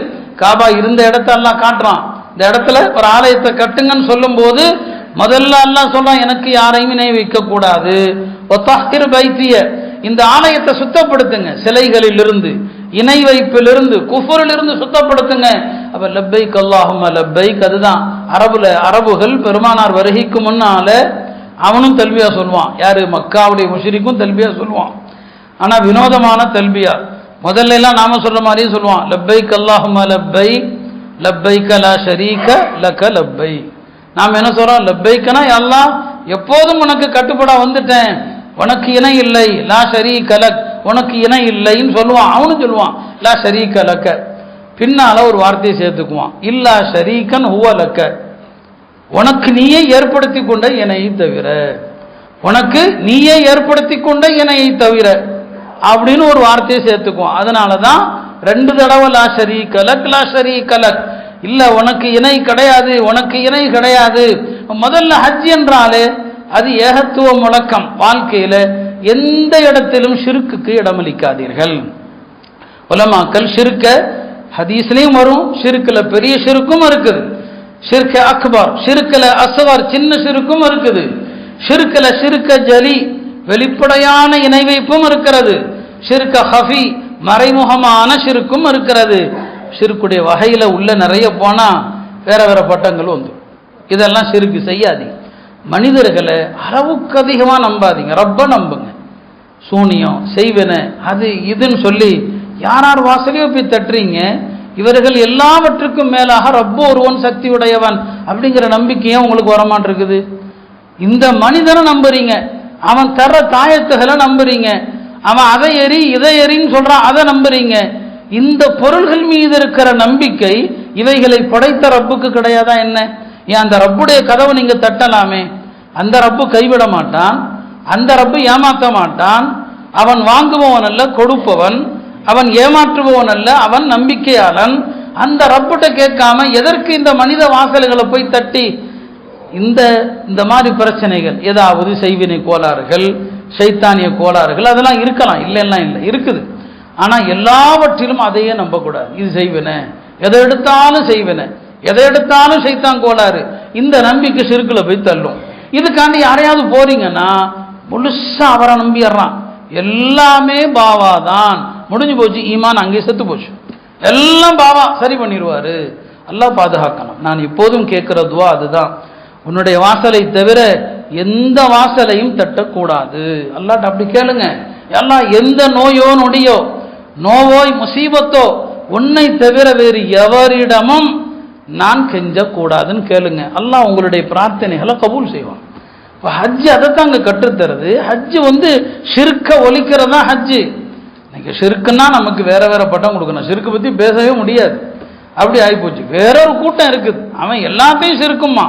[SPEAKER 1] காபா இருந்த இடத்தை அல்லாஹ் காட்டுறான். இந்த இடத்துல ஒரு ஆலயத்தை கட்டுங்கன்னு சொல்லும் போது முதல்ல அல்லாஹ் சொல்றான், எனக்கு யாரையும் இணை வைக்க கூடாது. வதஹிர் பைத்திய, இந்த ஆலயத்தை சுத்தப்படுத்துங்க, சிலைகளிலிருந்து, இணை வைப்பிலிருந்து, குஃபரிலிருந்து சுத்தப்படுத்துங்க. அப்ப லப்பைக் அல்லாஹும்ம லப்பைக், அதுதான் அரபுகள் பெருமானார் வருகைக்கு முன்னால அவனும் தல்பியா சொல்லுவான். யாரு? மக்காவுடைய முஷ்ரிக்கும் தல்பியா சொல்லுவான். ஆனா வினோதமான தல்பியா. முதல்ல எல்லாம் நாம சொல்ற மாதிரியே சொல்லுவான், லப்பைக் அல்லாஹும்ம லப்பைக் லப்பைக லா ஷரீக லக லப்பைக். நாம் என்ன சொல்றோம்? லப்பைக்கனா அல்லாஹ் எப்போதும் உனக்கு கட்டுப்பட வந்துட்டேன், உனக்கு இணை இல்லை, லா ஷரீக லக், உனக்கு இணை இல்லைன்னு சொல்லுவான். அவனும் சொல்லுவான் லா ஷரீக லக்க. பின்னால ஒரு வார்த்தையை சேர்த்துக்குவான், இல்லா ஷரீகன் ஹுவ லக்க, உனக்கு நீயே ஏற்படுத்தி கொண்ட இணையை தவிர, உனக்கு நீயே ஏற்படுத்தி கொண்ட இணையை தவிர அப்படின்னு ஒரு வார்த்தையை சேர்த்துக்குவான். அதனாலதான் 2 தடவை லா ஷரீக லக் லா ஷரீக லக், இல்ல உனக்கு இணை கிடையாது, உனக்கு இணை கிடையாது. முதல்ல ஹஜ் என்றாலே அது ஏகத்துவ முழக்கம். வாழ்க்கையில எந்த இடத்திலும் ஷிர்க்குக்கு இடமளிக்காதீர்கள். உலமாக்கள் ஷிர்க ஹதீஸ்லயும் வரும், ஷிர்குல பெரிய ஷிர்க்கும் இருக்குது, ஷிர்க அக்பர், ஷிர்குல அஸ்கர் சின்ன ஷிர்க்கும் இருக்குது, ஷிர்குல ஷிர்க ஜலி வெளிப்படையான இணை வைப்பும் இருக்கிறது, ஷிர்க ஹஃபி மறைமுகமான ஷிர்க்கும் இருக்கிறது. ஷிர்க்குடைய வகையில உள்ள நிறைய போனா வேற வேற பட்டங்கள் வந்து, இதெல்லாம் ஷிர்க்கு செய்யாதீங்க. மனிதர்களை அளவுக்கு அதிகமா நம்பாதீங்க, ரப்ப நம்புங்க. சூனியம் செய்வன அது இதுன்னு சொல்லி யார் வாசலையோ போய் தட்டுறீங்க. இவர்கள் எல்லாவற்றுக்கும் மேலாக ரப்ப ஒருவன் சக்தி உடையவன் அப்படிங்கிற நம்பிக்கையே உங்களுக்கு வரமான் இருக்குது. இந்த மனிதனை நம்புறீங்க, அவன் தர்ற தாயத்துகளை நம்புறீங்க, அவன் அதை எரி இதை எரின்னு சொல்றான், அதை நம்புறீங்க. இந்த பொருள்கள் மீது இருக்கிற நம்பிக்கை இவைகளை படைத்த ரப்புக்கு கிடையாதா என்ன? ஏன் அந்த ரப்புடைய கதவை நீங்க தட்டலாமே, அந்த ரப்பு கைவிட மாட்டான், அந்த ரப்பு ஏமாற்ற மாட்டான். அவன் வாங்குபவன் அல்ல, கொடுப்பவன். அவன் ஏமாற்றுபவன் அல்ல, அவன் நம்பிக்கையாளன். அந்த ரப்புட்ட கேட்காம எதற்கு இந்த மனித வாசல்களை போய் தட்டி? இந்த மாதிரி பிரச்சனைகள், ஏதாவது செய்வினை கோளாறுகள், சைத்தானிய கோளாறுகள் அதெல்லாம் இருக்கலாம், இல்லைன்னா இல்லை, இருக்குது. ஆனா எல்லாவற்றிலும் அதையே நம்பக்கூடாது. இது செய்வன, எதை எடுத்தாலும் செய்வன, எதை எடுத்தாலும் சைத்தான் கோளாறு, இந்த நம்பிக்கை ஷிர்க்குல போய் தள்ளும். இதுக்காண்டி யாரையாவது போறீங்கன்னா முழுசா அவரை நம்பிடுறான், எல்லாமே பாவா தான், முடிஞ்சு போச்சு, ஈமான் அங்கே செத்து போச்சு, எல்லாம் பாவா சரி பண்ணிடுவாரு. அல்லாஹ் பாதுகாக்கணும். நான் எப்போதும் கேட்கிற துவா அதுதான், உன்னுடைய வாசலை தவிர எந்த வாசலையும் தட்டக்கூடாது. அல்லாஹ்ட்ட அப்படி கேளுங்க, எல்லாம் எந்த நோயோ நொடியோ நோவோய் முசீபத்தோ உன்னை தவிர வேறு எவரிடமும் நான் கெஞ்சக்கூடாதுன்னு கேளுங்க. அல்லாஹ் உங்களுடைய பிரார்த்தனைகளை கபூல் செய்வான். இப்போ ஹஜ்ஜு அதைத்தாங்க கற்றுத்தருது. ஹஜ்ஜு ஷிர்க்க ஒழிக்கிறதா ஹஜ்ஜு. இன்னைக்கு ஷிர்க்குன்னா நமக்கு வேற வேற பட்டம் கொடுக்கணும், ஷிர்க்கு பற்றி பேசவே முடியாது, அப்படி ஆகிப்போச்சு. வேறொரு கூட்டம் இருக்குது, அவன் எல்லாத்தையும் ஷிர்க்குமா.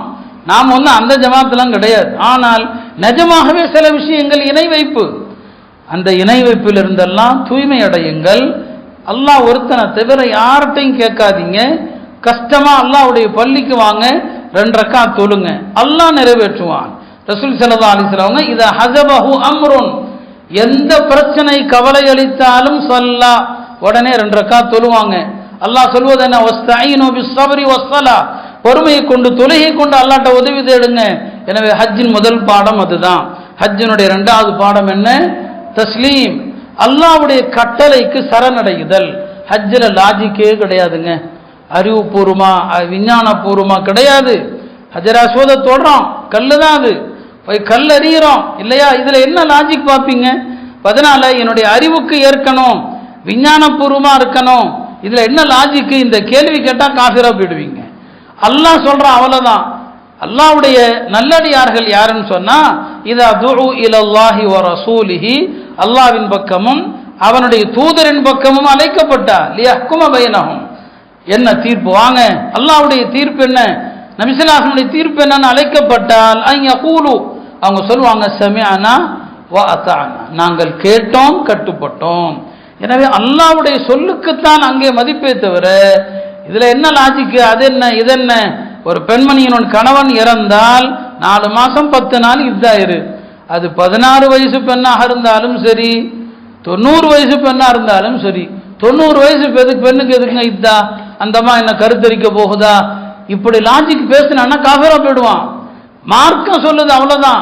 [SPEAKER 1] நாம் அந்த ஜமாத்தெல்லாம் கிடையாது. ஆனால் நிஜமாகவே சில விஷயங்கள் இணை வைப்பு, அந்த இணை வைப்பில் இருந்தெல்லாம் தூய்மை அடையுங்கள். அல்லாஹ் ஒருத்தனை தவிர யார்கிட்டையும் கேட்காதீங்க. கஷ்டமா அல்லாஹ்வுடைய பள்ளிக்கு வாங்க, 2 ரக்காத் தொழுங்க, அல்லாஹ் நிறைவேற்றுவான். ரசூல் ஸல்லல்லாஹு அலைஹி வஸல்லம் இத ஹஸபஹு அம்ருன், எந்த பிரச்சனை கவலை அளித்தாலும் ஸல்லா, உடனே 2 ரக்காத் தொழுவாங்க. அல்லாஹ் சொல்வது என்ன? வஸ்தஈனு பிஸ்ஸப்ரி வஸ்ஸலா, பொறுமையை கொண்டு தொழுகை கொண்டு அல்லாஹ்ட்ட உதவி தேடுங்க. எனவே ஹஜ்ஜின் முதல் பாடம் அதுதான். ஹஜ்ஜினுடைய 2வது பாடம் என்ன? தஸ்லீம், அல்லாஹ்வுடைய கட்டளைக்கு சரணடையுதல். ஹஜ்ஜில் லாஜிக்கே கிடையாதுங்க, அறிவுபூர்வமா விஞ்ஞானபூர்வமா கிடையாது. ஹஜ்ஜர் அஸ்வத தொடுறோம், கல்லு தான் அது, போய் கல் அறிகிறோம் இல்லையா? இதுல என்ன லாஜிக் பார்ப்பீங்க? அதனால என்னுடைய அறிவுக்கு ஏற்கணும், விஞ்ஞானபூர்வமா இருக்கணும், இதுல என்ன லாஜிக்கு? இந்த கேள்வி கேட்டா காஃபிரா போயிடுவீங்க. அல்லாஹ் சொல்றான், அவ்வளவுதான். அல்லாஹ்வுடைய நல்லடியார்கள் யாருன்னு சொன்னா, இதா துஉ இலல்லாஹி வ ரசூலிஹி, அல்லாஹ்வின் பக்கமும் அவனுடைய தூதரின் பக்கமும் அழைக்கப்பட்டார். லியஹ்கும பைனஹும், என்ன தீர்ப்பு? வாங்க, அல்லாஹ்வுடைய தீர்ப்பு என்ன, நபி ஸல்லல்லாஹு அலைஹி வஸல்லம் தீர்ப்பு என்னன்னு அழைக்கப்பட்டால் அய்யகூலு, அவங்க சொல்லுவாங்க சமிஅனா வ அத்தஅனா, நாங்கள் கேட்டோம் கட்டுப்பட்டோம். எனவே அல்லாஹ்வுடைய சொல்லுக்குத்தான் அங்கே மதிப்பே தவிர இதுல என்ன லாஜிக்கு? அது என்ன இது என்ன? ஒரு பெண்மணியின் கணவன் இறந்தால் 4 மாசம் 10 நாள் இதாயிரு. அது 16 வயசு பெண்ணாக இருந்தாலும் சரி, 90 வயசு பெண்ணா இருந்தாலும் சரி. 90 வயசு பெண்ணுக்கு எதுக்குங்க இதா? அந்தமா என்ன கருத்தரிக்க போகுதா? இப்படி லாஜிக் பேசினா காஃபிரா போயிடுவான். மார்க்கம் சொல்லுது அவ்வளவுதான்.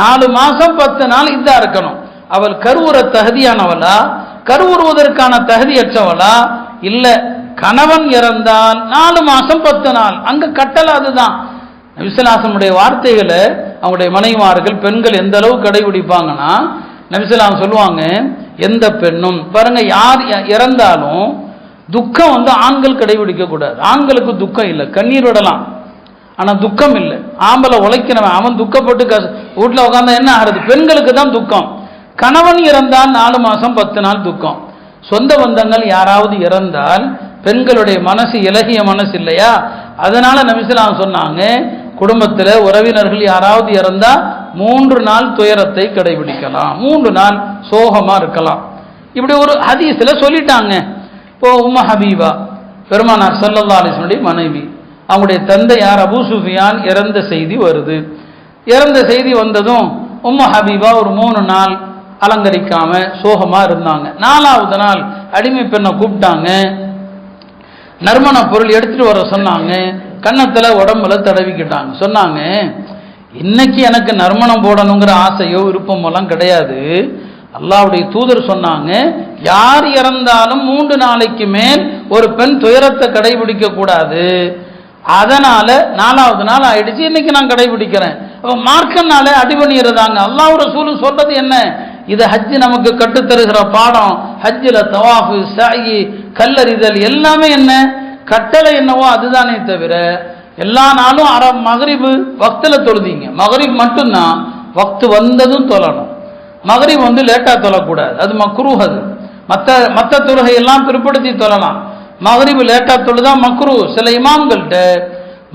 [SPEAKER 1] 4 மாசம் 10 நாள் இதா இருக்கணும். அவள் கருவுற தகுதியானவளா, கருவுறுவதற்கான தகுதியற்றவளா? இல்ல, கணவன் இறந்தால் 4 மாசம் 10 நாள், அங்க கட்டளை அதுதான். நபி ஸல்லல்லாஹு அலைஹி வஸல்லம் வார்த்தைகளை அவங்களுடைய மனைவிமார்கள் பெண்கள் எந்த அளவு கடைபிடிப்பாங்கன்னா, நபி ஸல்லல்லாஹு அலைஹி வஸல்லம் சொல்லுவாங்க, எந்த பெண்ணும் பாருங்க, யார் இறந்தாலும் துக்கம் ஆண்கள் கடைபிடிக்க கூடாது. ஆண்களுக்கு துக்கம் இல்லை, கண்ணீர் விடலாம், ஆனா துக்கம் இல்லை. ஆம்பளை உழைக்கிறவன் அவன் துக்கப்பட்டு வீட்டுல உட்கார்ந்தா என்ன ஆகுறது? பெண்களுக்கு தான் துக்கம். கணவன் இறந்தால் 4 மாசம் 10 நாள் துக்கம். சொந்த பந்தங்கள் யாராவது இறந்தால் பெண்களுடைய மனசு இலகிய மனசு இல்லையா? அதனால நபி ஸல்லல்லாஹு அலைஹி வஸல்லம் சொன்னாங்க, குடும்பத்தில் உறவினர்கள் யாராவது இறந்தா 3 நாள் துயரத்தை கடைபிடிக்கலாம், 3 நாள் சோகமா இருக்கலாம். இப்படி ஒரு ஹதீஸ்ல சொல்லிட்டாங்க. இப்போ உம்மு ஹபீபா பெருமானார் ஸல்லல்லாஹு அலைஹி வஸல்லம் மனைவி, அவங்களுடைய தந்தையார் அபூ சுஃபியான் இறந்த செய்தி வருது. இறந்த செய்தி வந்ததும் உம்மு ஹபீபா ஒரு 3 நாள் அலங்கரிக்காம சோகமா இருந்தாங்க. 4வது நாள் அடிமை பெண்ணை கூப்பிட்டாங்க, நறுமண பொருள் எடுத்துட்டு வர சொன்னாங்க, கன்னத்துல உடம்புல தடவிக்கிட்டாங்க. சொன்னாங்க, இன்னைக்கு எனக்கு நறுமணம் போடணுங்கிற ஆசையோ விருப்பமெல்லாம் கிடையாது. அல்லாஹ்வுடைய தூதர் சொன்னாங்க, யார் இறந்தாலும் 3 நாளைக்கு மேல் ஒரு பெண் துயரத்தை கடைபிடிக்க கூடாது. அதனால 4வது நாள் ஆயிடுச்சு, இன்னைக்கு நான் கடைபிடிக்கிறேன். அப்ப மார்க்கனால அடிபணிறதாங்க. அல்லாஹ் ரசூல் சொல்றது என்ன? இது ஹஜ் நமக்கு கட்டுத்தருகிற பாடம். ஹஜ்ஜில் தவாஃபு, சஅயி, கல்லறிதல் எல்லாமே என்ன கட்டளை என்னவோ அதுதானே தவிர எல்லா நாளும் மகரிபு வக்துல தொழுதீங்க. மகரிப் மட்டும்தான் வக்து வந்ததும் தொழணும். மகரிப் லேட்டா தொழக்கூடாது, அது மக்ரூஹ். அது மற்ற தொழுகை எல்லாம் பிற்படுத்தி தொழலாம். மகரிபு லேட்டா தொழுதா மக்ரூஹ். சில இமாம்கள்ட்ட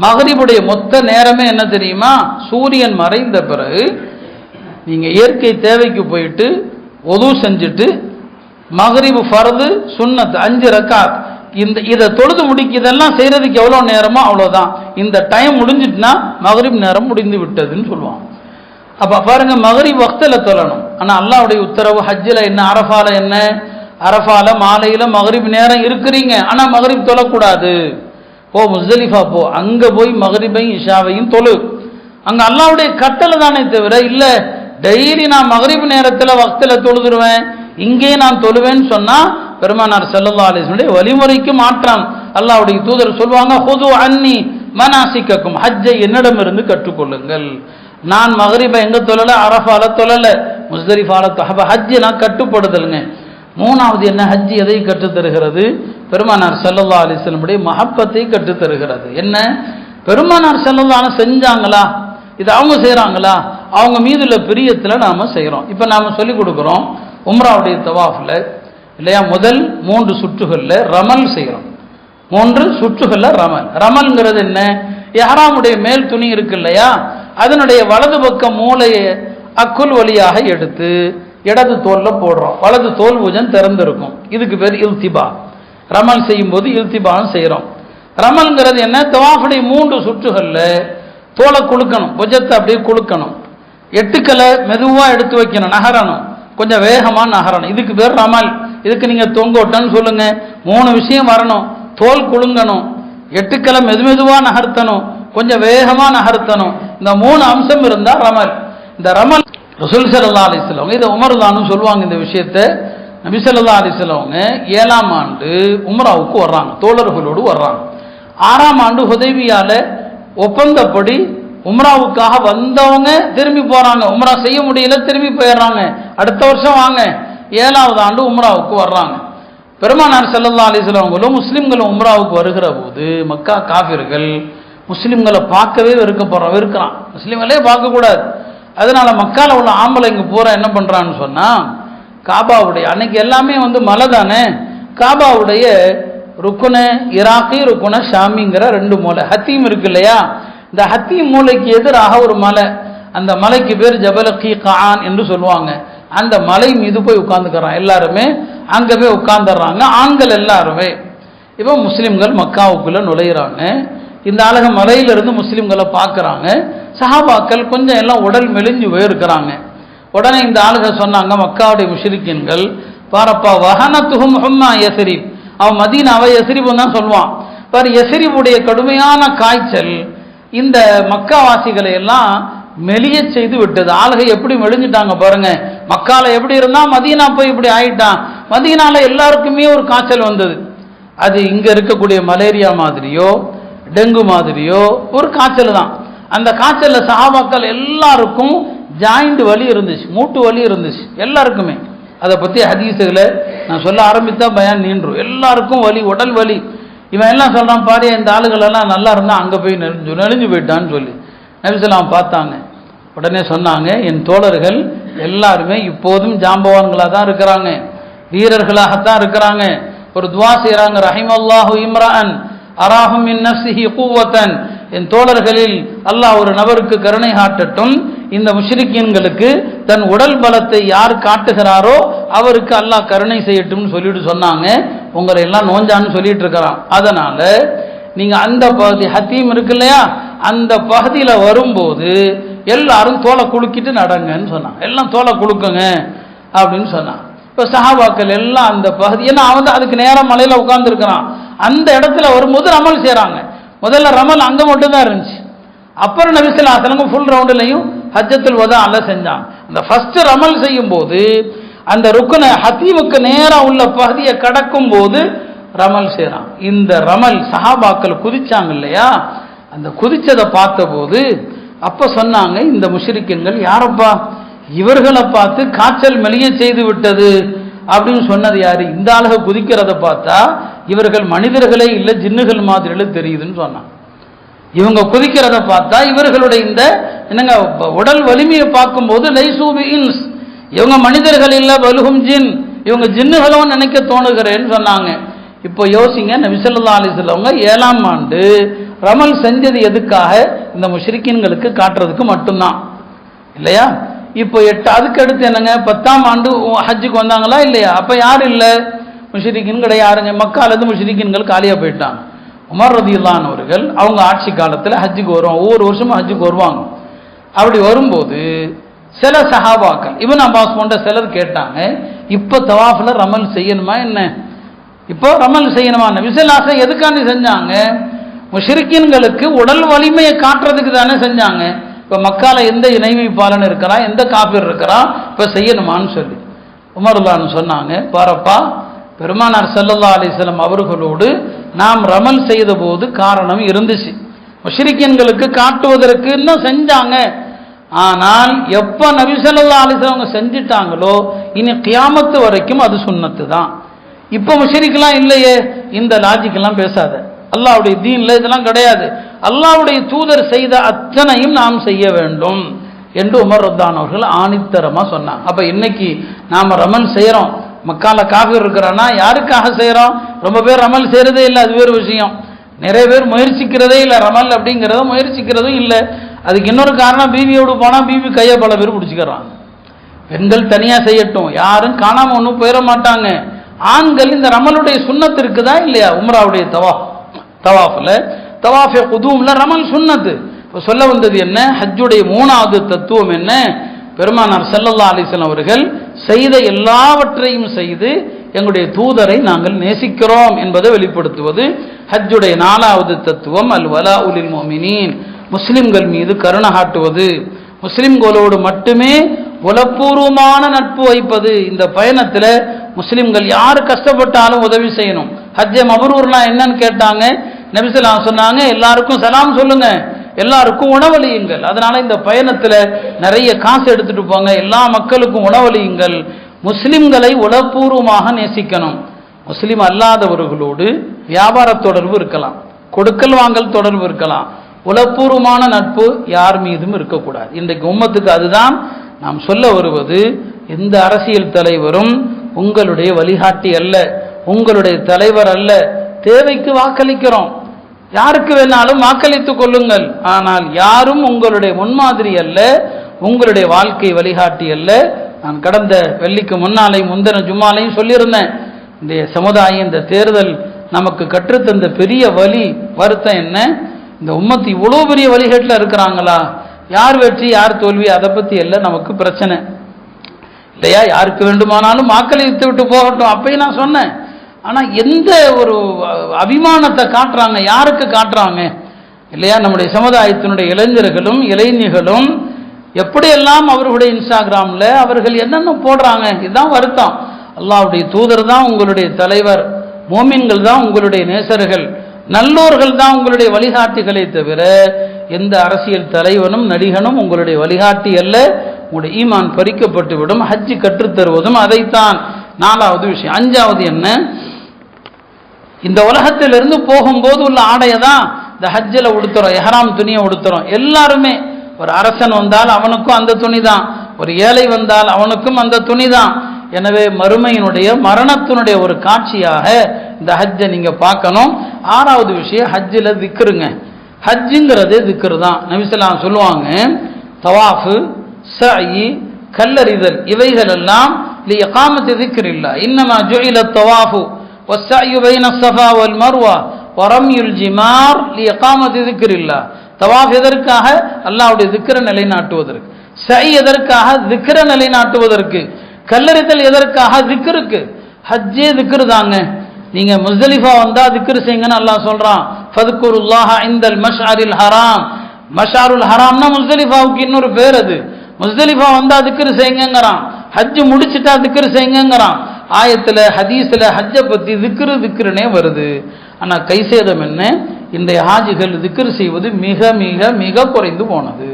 [SPEAKER 1] மகரிபுடைய மொத்த நேரமே என்ன தெரியுமா? சூரியன் மறைந்த பிறகு நீங்க இயற்கை தேவைக்கு போயிட்டு ஒது செஞ்சுட்டு மகரிபு ஃபர்து சுன்னத் 5 ரக்காத் இதை தொழுது முடிக்கிறதெல்லாம் செய்யறதுக்கு எவ்வளவு நேரமோ அவ்வளவுதான். இந்த டைம் முடிஞ்சிட்டுனா மகரிப் நேரம் முடிந்து விட்டதுன்னு சொல்லுவாங்க. அப்ப பாருங்க, மகரிப் வக்துல தொழணும். ஆனா அல்லாஹ்வுடைய உத்தரவு ஹஜ்ஜில் என்ன, அரஃபால என்ன, அரஃபால மாலையில மகரிப் நேரம் இருக்கிறீங்க, ஆனா மகரிப் தொழக்கூடாது. போ முஸ்தலிஃபா போ, அங்க போய் மகரிபையும் இஷாவையும் தொழு. அங்க அல்லாஹ்வுடைய கட்டளை தானே தவிர இல்ல டெய்லி நான் மகரிப் நேரத்துல வக்துல தொழுதுருவேன், இங்கே நான் தொழுவேன்னு சொன்னா பெருமானார் ஸல்லல்லாஹு அலைஹி வஸல்லம் வழிமுறைக்கு மாற்றம். அல்லாஹ்வுடைய தூதர் சொல்வாங்க, ஹுது அன்னி மனாசிக்கக்கும், ஹஜ்ஜை என்னிடமிருந்து கற்றுக்கொள்ளுங்கள். நான் மகரிபை எங்க தொழல? அரஃபால தொழல, முஸ்தலிஃபால தொழல. ஹஜ்ஜை நான் கட்டுப்படுதலுங்க. 3வது என்ன? ஹஜ் எதை கற்றுத்தருகிறது? பெருமானார் ஸல்லல்லாஹு அலைஹி வஸல்லம் மஹப்பத்தை கற்றுத்தருகிறது. என்ன? பெருமானார் ஸல்லல்லாஹு அலைஹி செஞ்சாங்களா, இது அவங்க செய்யறாங்களா, அவங்க மீது உள்ள பிரியத்துல நாம செய்யறோம். இப்ப நாம சொல்லி கொடுக்கிறோம், உம்ராவுடைய தவாஃப்ல இல்லையா, முதல் 3 சுற்றுகள்ல ரமல் செய்யறோம். 3 சுற்றுகள்ல ரமல். ரமல்ங்கிறது என்ன? இஹ்ராமுடைய மேல் துணி இருக்கு இல்லையா, அதனுடைய வலது பக்க மூளையை அக்குல் வழியாக எடுத்து இடது தோல்ல போடுறோம். வலது தோல் பூஜன் திறந்திருக்கும். இதுக்கு பேர் இல்திபா. ரமல் செய்யும் போது இல்திபாவும் செய்யறோம். ரமல்ங்கிறது என்ன? தவாஃபுடைய 3 சுற்றுகள்ல தோலை குலுக்கணும், புஜத்தை அப்படியே குலுக்கணும், 8 கலை மெதுவா எடுத்து வைக்கணும், நகரணும், கொஞ்சம் வேகமா நகரணும். இதுக்கு பேர் ரமல். இதுக்கு நீங்க தொங்கோட்டன்னு சொல்லுங்க. 3 விஷயம் வரணும். தோல் குலுங்கணும், 8 கலை மெதுவா நகர்த்தணும், கொஞ்சம் வேகமா நகர்த்தணும். இந்த 3 அம்சம் இருந்தா ரமல். இந்த ரமல் ரசூல் ஸல்லல்லாஹு அலைஹி வஸல்லம் இதை உமர்தானும் சொல்லுவாங்க. இந்த விஷயத்தை நபி ஸல்லல்லாஹு அலைஹி வஸல்லம் 7ஆம் ஆண்டு உம்ராவுக்கு வர்றாங்க, தோழர்களோடு வர்றாங்க. 6ஆம் ஆண்டு ஹுதைபியால ஒப்பந்தப்படி உம்ராவுக்காக வந்தவங்க திரும்பி போறாங்க. உம்ரா செய்ய முடியல, திரும்பி போயிடுறாங்க. அடுத்த வருஷம் வாங்க. 7வது ஆண்டு உம்ராவுக்கு வர்றாங்க. பெருமானார் ஸல்லல்லாஹு அலைஹி வஸல்லம் அவங்களும் முஸ்லிம்கள் உம்ராவுக்கு வருகிற போது மக்கா காஃபிர்கள் முஸ்லிம்களை பார்க்கவே வெறுக்கிறான், முஸ்லிம்களே பார்க்கக்கூடாது. அதனால மக்கால உள்ள ஆம்பளைங்க பூரா என்ன பண்றான்னு சொன்னா, காபாவுடைய அன்னைக்கு எல்லாமே மலை தானே, காபாவுடைய ருக்குனு இராக்கி ருக்குன ஷாமிங்கிற 2 மூலை ஹத்தீம் இருக்கு இல்லையா, இந்த ஹத்தீம் மூலைக்கு எதிராக ஒரு மலை, அந்த மலைக்கு பேர் ஜபல் கீகான் என்று சொல்லுவாங்க. அந்த மலை மீது போய் உட்கார்ந்துக்கிறான், எல்லாருமே அங்கே போய் உட்கார்ந்துடுறாங்க, ஆண்கள் எல்லாருமே. இப்போ முஸ்லிம்கள் மக்காவுக்குள்ள நுழையிறாங்க. இந்த அழக மலையிலிருந்து முஸ்லிம்களை பார்க்குறாங்க. சஹாபாக்கள் கொஞ்சம் எல்லாம் உடல் மெலிஞ்சு போயிருக்கிறாங்க. உடனே இந்த ஆளுக சொன்னாங்க, மக்காவுடைய முஷ்ரிக்கீன்கள், பாரப்பா வஹனத்துஹும் ஹும்மா யஸ்ரிப், அவன் மதீனாவை யஸ்ரிப் தான் சொல்லுவான் பாரு, யஸ்ரிபுடைய கடுமையான காய்ச்சல் இந்த மக்காவாசிகளை எல்லாம் மெலிய செய்து விட்டது. ஆளுகை எப்படி மெலிஞ்சிட்டாங்க பாருங்க, மக்கால எப்படி இருந்தா மதீனா போய் இப்படி ஆயிட்டான். மதீனால எல்லாருக்குமே ஒரு காய்ச்சல் வந்தது. அது இங்க இருக்கக்கூடிய மலேரியா மாதிரியோ டெங்கு மாதிரியோ ஒரு காய்ச்சல் தான். அந்த காய்ச்சல்ல சஹாபாக்கள் எல்லாருக்கும் ஜாயிண்ட் வலி இருந்துச்சு, மூட்டு வலி இருந்துச்சு எல்லாருக்குமே. அதை பத்தி ஹதீஸுகளை நான் சொல்ல ஆரம்பித்தா பயான் நீன்றும். எல்லாருக்கும் வலி, உடல் வலி. இவன் எல்லாம் சொல்றான், பாரு இந்த ஆளுகள் எல்லாம் நல்லா இருந்தா அங்க போய் நெளிஞ்சு போயிட்டான்னு சொல்லி நபி ஸல்லல்லாஹு பார்த்தாங்க. உடனே சொன்னாங்க, என் தோழர்கள் எல்லாருமே இப்போதும் ஜாம்பவான்களா தான் இருக்கிறாங்க, வீரர்களாகத்தான் இருக்கிறாங்க. ஒரு துவா செய்யறாங்க, ரஹிமல்லாஹு இம்ரான் அராஹும் மின் நஃப்ஸிஹி குவத்தன், என் தோழர்களில் அல்லாஹ் ஒரு நபருக்கு கருணை காட்டட்டும், இந்த முஷ்ரிக்கீன்களுக்கு தன் உடல் பலத்தை யார் காட்டுகிறாரோ அவருக்கு அல்லாஹ் கருணை செய்யட்டும்னு சொல்லிட்டு சொன்னாங்க. உங்களை எல்லாம் நோஞ்சான்னு சொல்லிட்டு இருக்கிறான். அதனால நீங்க அந்த பகுதி ஹத்தீம் இருக்கு இல்லையா, அந்த பகுதியில வரும்போது எல்லாரும் தோலை குலுக்கிட்டு நடங்கன்னு சொன்னான். எல்லாம் தோலை குலுக்குங்க அப்படின்னு சொன்னான். இப்போ சஹாபாக்கள் எல்லாம் அந்த பகுதி, ஏன்னா அவன் அதுக்கு நேரம் மலையில உட்கார்ந்து இருக்கிறான். அந்த இடத்துல வரும்போது ரமல் செய்யறாங்க. முதல்ல ரமல் அங்க மட்டும் தான் இருந்துச்சு. அப்புறம் நபி ஸல்லல்லாஹு அலைஹி வஸல்லம் ஃபுல் ரவுண்ட்லையும் ஹஜ்ஜத்துல் வதாஅல செஞ்சாங்க. அந்த ஃபர்ஸ்ட் ரமல் செய்யும் போது அந்த ருக்குன ஹத்தீமுக்கு நேரம் உள்ள பகுதியை கடக்கும் போது ரமல் செய்யறான். இந்த ரமல் சஹாபாக்கள் குதிச்சாங்க இல்லையா, அந்த குதிச்சதை பார்த்த போது அப்ப சொன்னாங்க, இந்த முஷ்ரிக்கீன்கள் யாரப்பா, இவர்களை பார்த்து காய்ச்சல் மெலிய செய்து விட்டது அப்படின்னு சொன்னது யாரு, இந்த ஆளுக குதிக்கிறத பார்த்தா இவர்கள் மனிதர்களே இல்லை ஜின்னுகள் மாதிரி தெரியுதுன்னு சொன்னாங்க. இவங்க குதிக்கிறத பார்த்தா இவர்களுடைய இந்த என்னங்க உடல் வலிமையை பார்க்கும்போது லைசூபி இன்ஸ், இவங்க மனிதர்கள் இல்லை பலுகும் ஜின், இவங்க ஜின்னுகளும் நினைக்க தோணுகிறேன்னு சொன்னாங்க. இப்போ யோசிங்க, நபி ஸல்லல்லாஹு அலைஹி வஸல்லம் 7ஆம் ஆண்டு ரமல் செஞ்சது எதுக்காக, இந்த முஷ்ரிக்கீன்களுக்கு காட்டுறதுக்கு மட்டும்தான் இல்லையா. இப்போ 8 அதுக்கு அடுத்து என்னங்க 10ஆம் ஆண்டு ஹஜ்ஜுக்கு வந்தாங்களா இல்லையா, அப்ப யாரும் இல்லை முஷ்ரிக்கீன் கிடையாதுங்க. மக்காலேருந்து முஷ்ரிக்கீன்கள் காலியா போயிட்டாங்க. உமர் ரலியல்லாஹு அன்ஹு அவர்கள் அவங்க ஆட்சி காலத்தில் ஹஜ்ஜுக்கு வருவாங்க, ஒவ்வொரு வருஷமும் ஹஜ்ஜுக்கு வருவாங்க. அப்படி வரும்போது சில சஹாபாக்கள் இப்னு அப்பாஸ் போன்ற சிலர் கேட்டாங்க, இப்போ தவாஃபில் ரமல் செய்யணுமா என்ன, இப்போ ரமல் செய்யணுமா. நபி ஸல்லல்லாஹு அலைஹி வஸல்லம் எதுக்காண்டி செஞ்சாங்க, முஷ்ரிக்கீன்களுக்கு உடல் வலிமையை காட்டுறதுக்கு தானே செஞ்சாங்க. இப்போ மக்கால எந்த இணை வைப்பாளன் இருக்கிறான், எந்த காபிர் இருக்கிறான், இப்போ செய்யணுமான்னு சொல்லி உமர் ரலியல்லாஹு சொன்னாங்க, பாரப்பா பெருமானார் ஸல்லல்லாஹு அலைஹி வஸல்லம் அவர்களோடு நாம் ரமல் செய்த போது காரணம் இருந்துச்சு, முஷ்ரிக்கீன்களுக்கு காட்டுவதற்கு இன்னும் செஞ்சாங்க. ஆனால் எப்ப நபி ஸல்லல்லாஹு அலைஹி வஸல்லம் செஞ்சிட்டாங்களோ இனி கியாமத்து வரைக்கும் அது சுன்னத்து தான். இப்ப முஷ்ரிக்லாம் இல்லையே, இந்த லாஜிக் எல்லாம் பேசாத, அல்லாஹ்வுடைய தீன்ல இதெல்லாம் கிடையாது, அல்லாஹ்வுடைய தூதர் செய்த அத்தனையும் நாம் செய்ய வேண்டும் என்று உமர் ரலியல்லாஹு அவர்கள் ஆணித்தரமா சொன்னாங்க. அப்ப இன்னைக்கு நாம ரமல் செய்யறோம், மக்கால காஃபிர் இருக்கிறான்னா யாருக்காக செய்யறோம், ரொம்ப பேர் ரமல் செய்யறதே இல்லை, அது வேறு விஷயம். நிறைய பேர் முயற்சிக்கிறதே இல்லை, ரமல் அப்படிங்கிறத முயற்சிக்கிறதும் இல்லை. அதுக்கு இன்னொரு காரணம், பீவியோடு போனா பீவி கையை பல பேர் பிடிச்சிக்கிறாங்க. பெண்கள் தனியா செய்யட்டும், யாரும் காணாம ஒன்றும் போயிட மாட்டாங்க. ஆண்கள் இந்த ரமலுடைய சுன்னத்து இருக்குதா இல்லையா, உம்ராவுடைய தவாஃபில் தவாஃபே குதூம்ல ரமல் சுன்னத்து. இப்போ சொல்ல வந்தது என்ன, ஹஜ்ஜுடைய 3வது தத்துவம் என்ன, பெருமானார் ஸல்லல்லாஹு அலைஹி வஸல்லம் அவர்கள் செய்த எல்லாவற்றையும் செய்து எங்களுடைய தூதரை நாங்கள் நேசிக்கிறோம் என்பதை வெளிப்படுத்துவது. ஹஜ்ஜுடைய 4வது தத்துவம் அல் வலாஉ லில் முஃமினீன், முஸ்லிம்கள் மீது கருணை காட்டுவது, முஸ்லிம்களோடு மட்டுமே உலப்பூர்வமான நட்பு வைப்பது. இந்த பயணத்தில் முஸ்லிம்கள் யாரு கஷ்டப்பட்டாலும் உதவி செய்யணும். ஹஜ்ஜே மப்ரூர்னா என்னன்னு கேட்டாங்க, நபி ஸல்லல்லாஹு அலைஹி வஸல்லம் சொன்னாங்க, எல்லாருக்கும் சலாம் சொல்லுங்க, எல்லாருக்கும் உணவளியுங்கள். அதனால இந்த பயணத்தில் நிறைய காசு எடுத்துட்டு போங்க, எல்லா மக்களுக்கும் உணவளியுங்கள். முஸ்லிம்களை உளப்பூர்வமாக நேசிக்கணும். முஸ்லிம் அல்லாதவர்களோடு வியாபார தொடர்பு இருக்கலாம், கொடுக்கல் வாங்கல் தொடர்பு இருக்கலாம், உளப்பூர்வமான நட்பு யார் மீதும் இருக்கக்கூடாது. இன்றைக்கு உம்மத்துக்கு அதுதான் நாம் சொல்ல வருவது. எந்த அரசியல் தலைவரும் உங்களுடைய வழிகாட்டி அல்ல, உங்களுடைய தலைவர் அல்ல. தேவைக்கு வாக்களிக்கிறோம், யாருக்கு வேணாலும் வாக்களித்துக் கொள்ளுங்கள், ஆனால் யாரும் உங்களுடைய முன்மாதிரி அல்ல, உங்களுடைய வாழ்க்கை வழிகாட்டி அல்ல. நான் கடந்த வெள்ளிக்கு முன்னாலே முந்தின ஜும்மாலையும் சொல்லியிருந்தேன், இந்த சமுதாயம் இந்த தேர்தல் நமக்கு கற்றுத்தந்த பெரிய வழி வருத்தம் என்ன, இந்த உம்மத்து இவ்வளோ பெரிய வழிகேட்டில் இருக்கிறாங்களா, யார் வெற்றி யார் தோல்வி அதை பற்றி எல்லாம் நமக்கு பிரச்சனை இல்லையா. யாருக்கு வேண்டுமானாலும் வாக்களித்து விட்டு போகட்டும், அப்பயும் நான் சொன்னேன். ஆனால் எந்த ஒரு அபிமானத்தை காட்டுறாங்க, யாருக்கு காட்டுறாங்க இல்லையா. நம்முடைய சமுதாயத்தினுடைய இளைஞர்களும் இளைஞர்களும் எப்படியெல்லாம் அவர்களுடைய இன்ஸ்டாகிராமில் அவர்கள் என்னென்ன போடுறாங்க, இதுதான் வருத்தம். அல்லாஹ்வுடைய தூதர் தான் உங்களுடைய தலைவர், மோமின்கள் தான் உங்களுடைய நேசர்கள், நல்லோர்கள் தான் உங்களுடைய வழிகாட்டிகளை தவிர எந்த அரசியல் தலைவனும் நடிகனும் உங்களுடைய வழிகாட்டி அல்ல. உங்களுடைய ஈமான் பறிக்கப்பட்டு விடும். ஹஜ்ஜு கற்றுத்தருவதும் அதைத்தான். 4வது விஷயம். 5வது என்ன, இந்த உலகத்திலிருந்து போகும்போது உள்ள ஆடையை தான் இந்த ஹஜ்ஜில் உடுத்துறோம், எஹ்ராம் துணியை உடுத்துறோம். எல்லாருமே, ஒரு அரசன் வந்தால் அவனுக்கும் அந்த துணி தான், ஒரு ஏழை வந்தால் அவனுக்கும் அந்த துணி தான். எனவே மறுமையினுடைய மரணத்தினுடைய ஒரு காட்சியாக இந்த ஹஜ்ஜை நீங்க பார்க்கணும். 6வது விஷயம், ஹஜ்ஜில் திக்ருங்க. ஹஜ்ஜுங்கிறதே திக்ரு தான். நபி ஸல்லல்லாஹு அலைஹி சொல்லுவாங்க, தவாஃபு, சஅயி, கல்லறிதல் இவைகள் எல்லாம் லிஇகாமத்தி திக்ரில்லாஹ். இன்னமா ஜுஇல தவாஃபு வஸ்ஸஅயு பைன ஸஃபா வல் மர்வா வரம்யுல் ஜிமார் லிஇகாமத்தி திக்ரில்லாஹ். தவாஃப் எதற்காக? அல்லாஹ்வுடைய திக்ரை நிலைநாட்டுவதற்கு. சஅய் எதற்காக? திக்ரை நிலைநாட்டுவதற்கு. கல்லறிதல் எதற்காக? திக்ருக்கு. ஹஜ்ஜே திக்ரு தாங்க. நீங்க முஸ்தலிஃபா வந்தா திக்ரு செய்யுங்கன்னு அல்லாஹ் சொல்றான். ஃபத்குருல்லாஹ இன்தல் மஷ்அரில் ஹராம். மஷ்அருல் ஹராம்னா முஸ்தலிஃபாவுக்கு இன்னொரு பேர். அது முஸ்தலிஃபா வந்தா திக்ரு செய்யுங்கங்கறான், ஹஜ் முடிச்சிட்டா திக்ரு செய்யுங்கங்கறான். ஆயத்துல ஹதீஸ்ல ஹஜ்ஜை பத்தி திக்ருனே வருது. ஆனா கைசேதம் என்ன, இன்றைய ஹாஜிகள் திக்ரு செய்வது மிக மிக மிக குறைந்து போனது.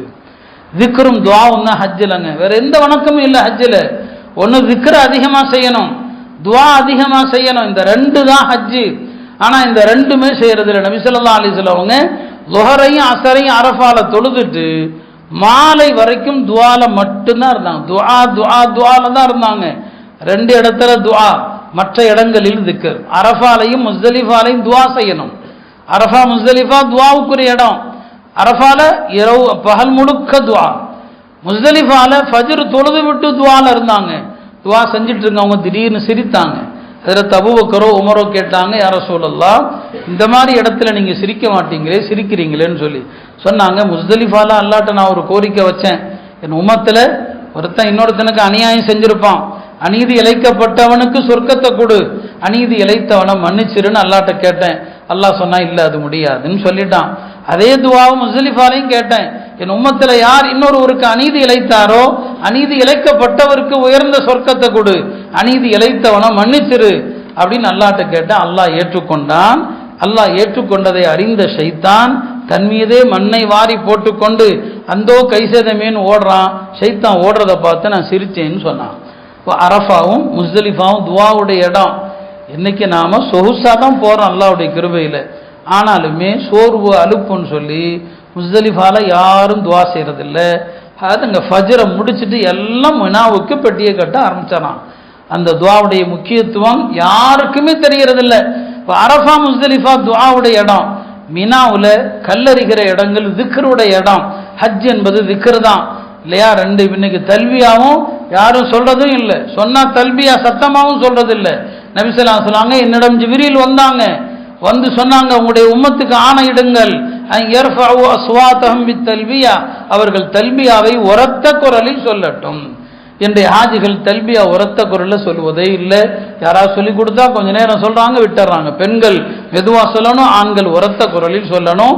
[SPEAKER 1] திக்ரும் துஆவும் தான் ஹஜ்ஜிலங்க, வேற எந்த வணக்கமும் இல்லை ஹஜ்ஜில். ஒன்று திக்ர அதிகமாக செய்யணும், துஆ அதிகமாக செய்யணும். இந்த 2 தான் ஹஜ்ஜு. ஆனால் இந்த 2மே செய்யறதில்லை. நபி ஸல்லல்லாஹு அலைஹி வஸல்லம் அவங்க லுஹரையும் அஸரையும் அரஃபால தொழுதுட்டு மாலை வரைக்கும் துஆல மட்டும்தான் இருந்தாங்க. துஆல தான் இருந்தாங்க. 2 இடத்துல துஆ, மற்ற இடங்களில் திக்ர். அரஃபாலையும் முஸ்தலிஃபாலையும் துஆ செய்யணும். அரஃபா முஸ்தலிஃபா துஆவுக்குரிய இடம். அரஃபால இரவு பகல் முழுக்க துஆ, முஸ்தலிஃபால ஃபஜ்ர் தொழுது விட்டு துஆல இருந்தாங்க. துஆ செஞ்சுட்டு இருக்கவங்க திடீர்னு சிரித்தாங்க. ஹஜ்ரத் அபூபக்கரோ உமரோ கேட்டாங்க, யா ரசூலல்லாஹ், இந்த மாதிரி இடத்துல நீங்க சிரிக்க மாட்டீங்களே, சிரிக்கிறீங்களேன்னு சொல்லி சொன்னாங்க. முஸ்தலிஃபால அல்லாஹ்ட்ட நான் ஒரு கோரிக்கை வச்சேன், என் உம்மத்துல ஒருத்தன் இன்னொருத்தனுக்கு அநியாயம் செஞ்சிருப்பான், அநீதி இழைக்கப்பட்டவனுக்கு சொர்க்கத்தை கொடு, அநீதி இழைத்தவனை மன்னிச்சிருன்னு அல்லாஹ்ட்ட கேட்டேன். அல்லாஹ் சொன்னா இல்ல அது முடியாதுன்னு சொல்லிட்டான். அதே துஆவும் முஸ்தலிஃபாலையும் கேட்டேன், என் உம்மத்துல யார் இன்னொருவருக்கு அநீதி இழைத்தாரோ அநீதி இழைக்கப்பட்டவருக்கு உயர்ந்த சொர்க்கத்தை கொடு, அநீதி இழைத்தவனை மன்னிச்சிரு அப்படின்னு அல்லாஹ்ட்ட கேட்டேன். அல்லாஹ் ஏற்றுக்கொண்டான். அல்லாஹ் ஏற்றுக்கொண்டதை அறிந்த ஷைத்தான் தன் மீதே மண்ணை வாரி போட்டுக்கொண்டு அந்தோ கைசேதமேன்னு ஓடுறான். ஷைத்தான் ஓடுறத பார்த்து நான் சிரிச்சேன்னு சொன்னான். அரஃபாவும் முஸ்தலிஃபாவும் துஆவுடைய இடம். இன்னைக்கு நாம சொகுசா தான் போறோம் அல்லாஹ்வுடைய கிருபையில. ஆனாலுமே சோர்வு அலுப்புன்னு சொல்லி முஸ்தலிஃபால யாரும் துஆ செய்யறதில்ல. அதுங்க ஃபஜ்ரை முடிச்சுட்டு எல்லாம் மினாவுக்கு பெட்டியை கட்ட ஆரம்பிச்சாராம். அந்த துஆவுடைய முக்கியத்துவம் யாருக்குமே தெரியறதில்ல. இப்போ அரஃபா முஸ்தலிஃபா துஆவுடைய இடம், மினாவில் கல்லறிகிற இடங்கள் திக்ருடைய இடம். ஹஜ் என்பது திக்ரு தான் இல்லையா. 2 இன்னைக்கு தல்பியாவும் யாரும் சொல்றதும் இல்லை, சொன்னா தல்பியா சத்தமாவும் சொல்றது இல்லை. நபி ஸல்லல்லாஹு அலைஹி வஸல்லம் என்னிடம் ஜிப்ரீல் வந்தாங்க, வந்து சொன்னாங்க, உங்களுடைய உம்மத்துக்கு ஆணையிடுங்கள், அவர்கள் தல்பியாவை உரத்த குரலில் சொல்லட்டும். இன்றைய ஹாஜிகள் தல்பியா உரத்த குரலில் சொல்வதே இல்லை. யாராவது சொல்லி கொடுத்தா கொஞ்ச நேரம் சொல்றாங்க, விட்டுறாங்க. பெண்கள் மெதுவா சொல்லணும், ஆண்கள் உரத்த குரலில் சொல்லணும்.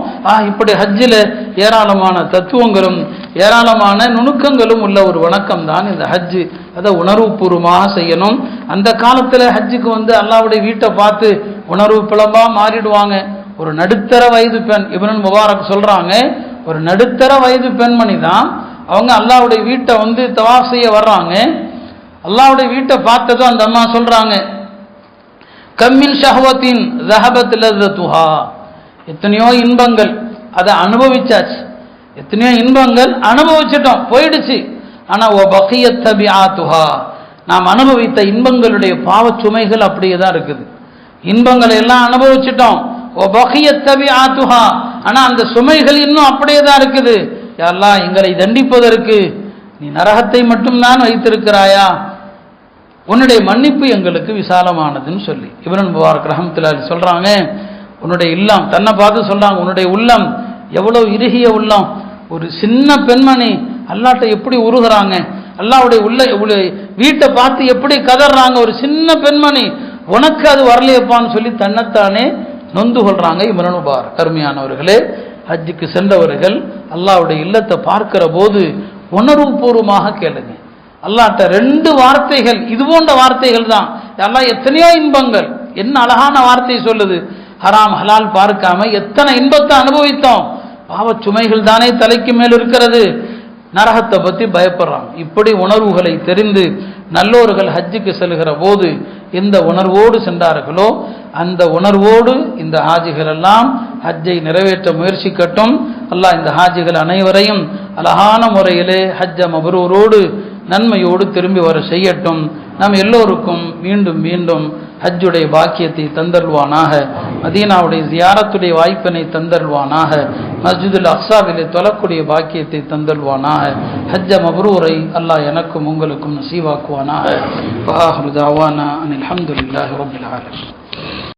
[SPEAKER 1] இப்படி ஹஜ்ஜில் ஏராளமான தத்துவங்களும் ஏராளமான நுணுக்கங்களும் உள்ள ஒரு வணக்கம் தான் இந்த ஹஜ்ஜு. அதை உணர்வுபூர்வமாக செய்யணும். அந்த காலத்தில் ஹஜ்ஜுக்கு வந்து அல்லாஹ்வுடைய வீட்டை பார்த்து உணர்வு பிளம்பா மாறிடுவாங்க. ஒரு நடுத்தர வயது பெண், இப்னுல் முபாரக் சொல்றாங்க, ஒரு நடுத்தர வயது பெண்மணி தான் அவங்க அல்லாஹ்வுடைய வீட்டை வந்து தவாஃப் செய்ய வர்றாங்க. அல்லாஹ்வுடைய வீட்டை பார்த்ததும் அந்த அம்மா சொல்றாங்க, கம்மின் ஷஹ்வத்தின் ذهبت لذتها, எத்தனையோ இன்பங்கள் அதை அனுபவிச்சாச்சு, எத்தனையோ இன்பங்கள் அனுபவிச்சிட்டோம் போயிடுச்சு. ஆனா வபகியத் தபிஆத்துஹா, நாம் அனுபவித்த இன்பங்களுடைய பாவச் சுமைகள் அப்படியே தான் இருக்குது. இன்பங்களை எல்லாம் அனுபவிச்சிட்டோம், வபகியத் தபிஆத்துஹா, ஆனா அந்த சுமைகள் இன்னும் அப்படியே தான் இருக்குது. யா அல்லாஹ், எங்களை தண்டிப்பதற்கு நீ நரகத்தை மட்டும்தான் வைத்திருக்கிறாயா, உன்னுடைய மன்னிப்பு எங்களுக்கு விசாலமானதுன்னு சொல்லி இப்னு முபாரக் ரஹ்மத்துல்லாஹி சொல்றாங்க, உன்னுடைய இல்லம், தன்னை பார்த்து சொல்றாங்க, உன்னுடைய உள்ளம் எவ்வளவு இறுகிய உள்ளம். ஒரு சின்ன பெண்மணி அல்லாஹ்ட்ட எப்படி உருகுறாங்க, அல்லாஹ்வுடைய வீட்டை பார்த்து எப்படி கதறாங்க, ஒரு சின்ன பெண்மணி, உனக்கு அது வரலையப்பான்னு சொல்லி தன்னைத்தானே நொந்து கொள்றாங்க. இப்னு முபாரக் கருமையானவர்களே, ஹஜ்ஜுக்கு சென்றவர்கள் அல்லாஹ்வுடைய இல்லத்தை பார்க்கிற போது உணர்வுபூர்வமாக கேளுங்க. அல்லாஹ்ட்ட 2 வார்த்தைகள், இது போன்ற வார்த்தைகள் தான். அல்லாஹ் எத்தனையோ இன்பங்கள், என்ன அழகான வார்த்தை சொல்லுது, ஹராம் ஹலால் பார்க்காம எத்தனை இன்பத்தை அனுபவித்தோம், பாவச் சுமைகள் தானே தலைக்கு மேல் இருக்கிறது, நரகத்தை பற்றி பயப்படுறாங்க. இப்படி உணர்வுகளை தெரிந்து நல்லோர்கள் ஹஜ்ஜுக்கு செல்கிற போது எந்த உணர்வோடு சென்றார்களோ அந்த உணர்வோடு இந்த ஹாஜிகள் எல்லாம் ஹஜ்ஜை நிறைவேற்ற முயற்சிக்கட்டும். அல்லாஹ் இந்த ஹாஜிகள் அனைவரையும் அழகான முறையிலே ஹஜ்ஜ மப்ரூரோடு நன்மையோடு திரும்பி வர செய்யட்டும். நம் எல்லோருக்கும் மீண்டும் மீண்டும் ஹஜ்ஜுடைய பாக்கியத்தை தந்தல்வானாக, மதீனாவுடைய ஜியாரத்துடைய வாய்ப்பினை தந்தல்வானாக, மஸ்ஜிதுல் அக்ஸாவிலே தொழக்கூடிய பாக்கியத்தை தந்தல்வானாக, ஹஜ்ஜ மப்ரூரை அல்லாஹ் எனக்கும் உங்களுக்கும் நசீவாக்குவானாக. வஆஹிரு தஅவானா அனில் ஹம்துலில்லாஹி ரப்பில் ஆலமீன்.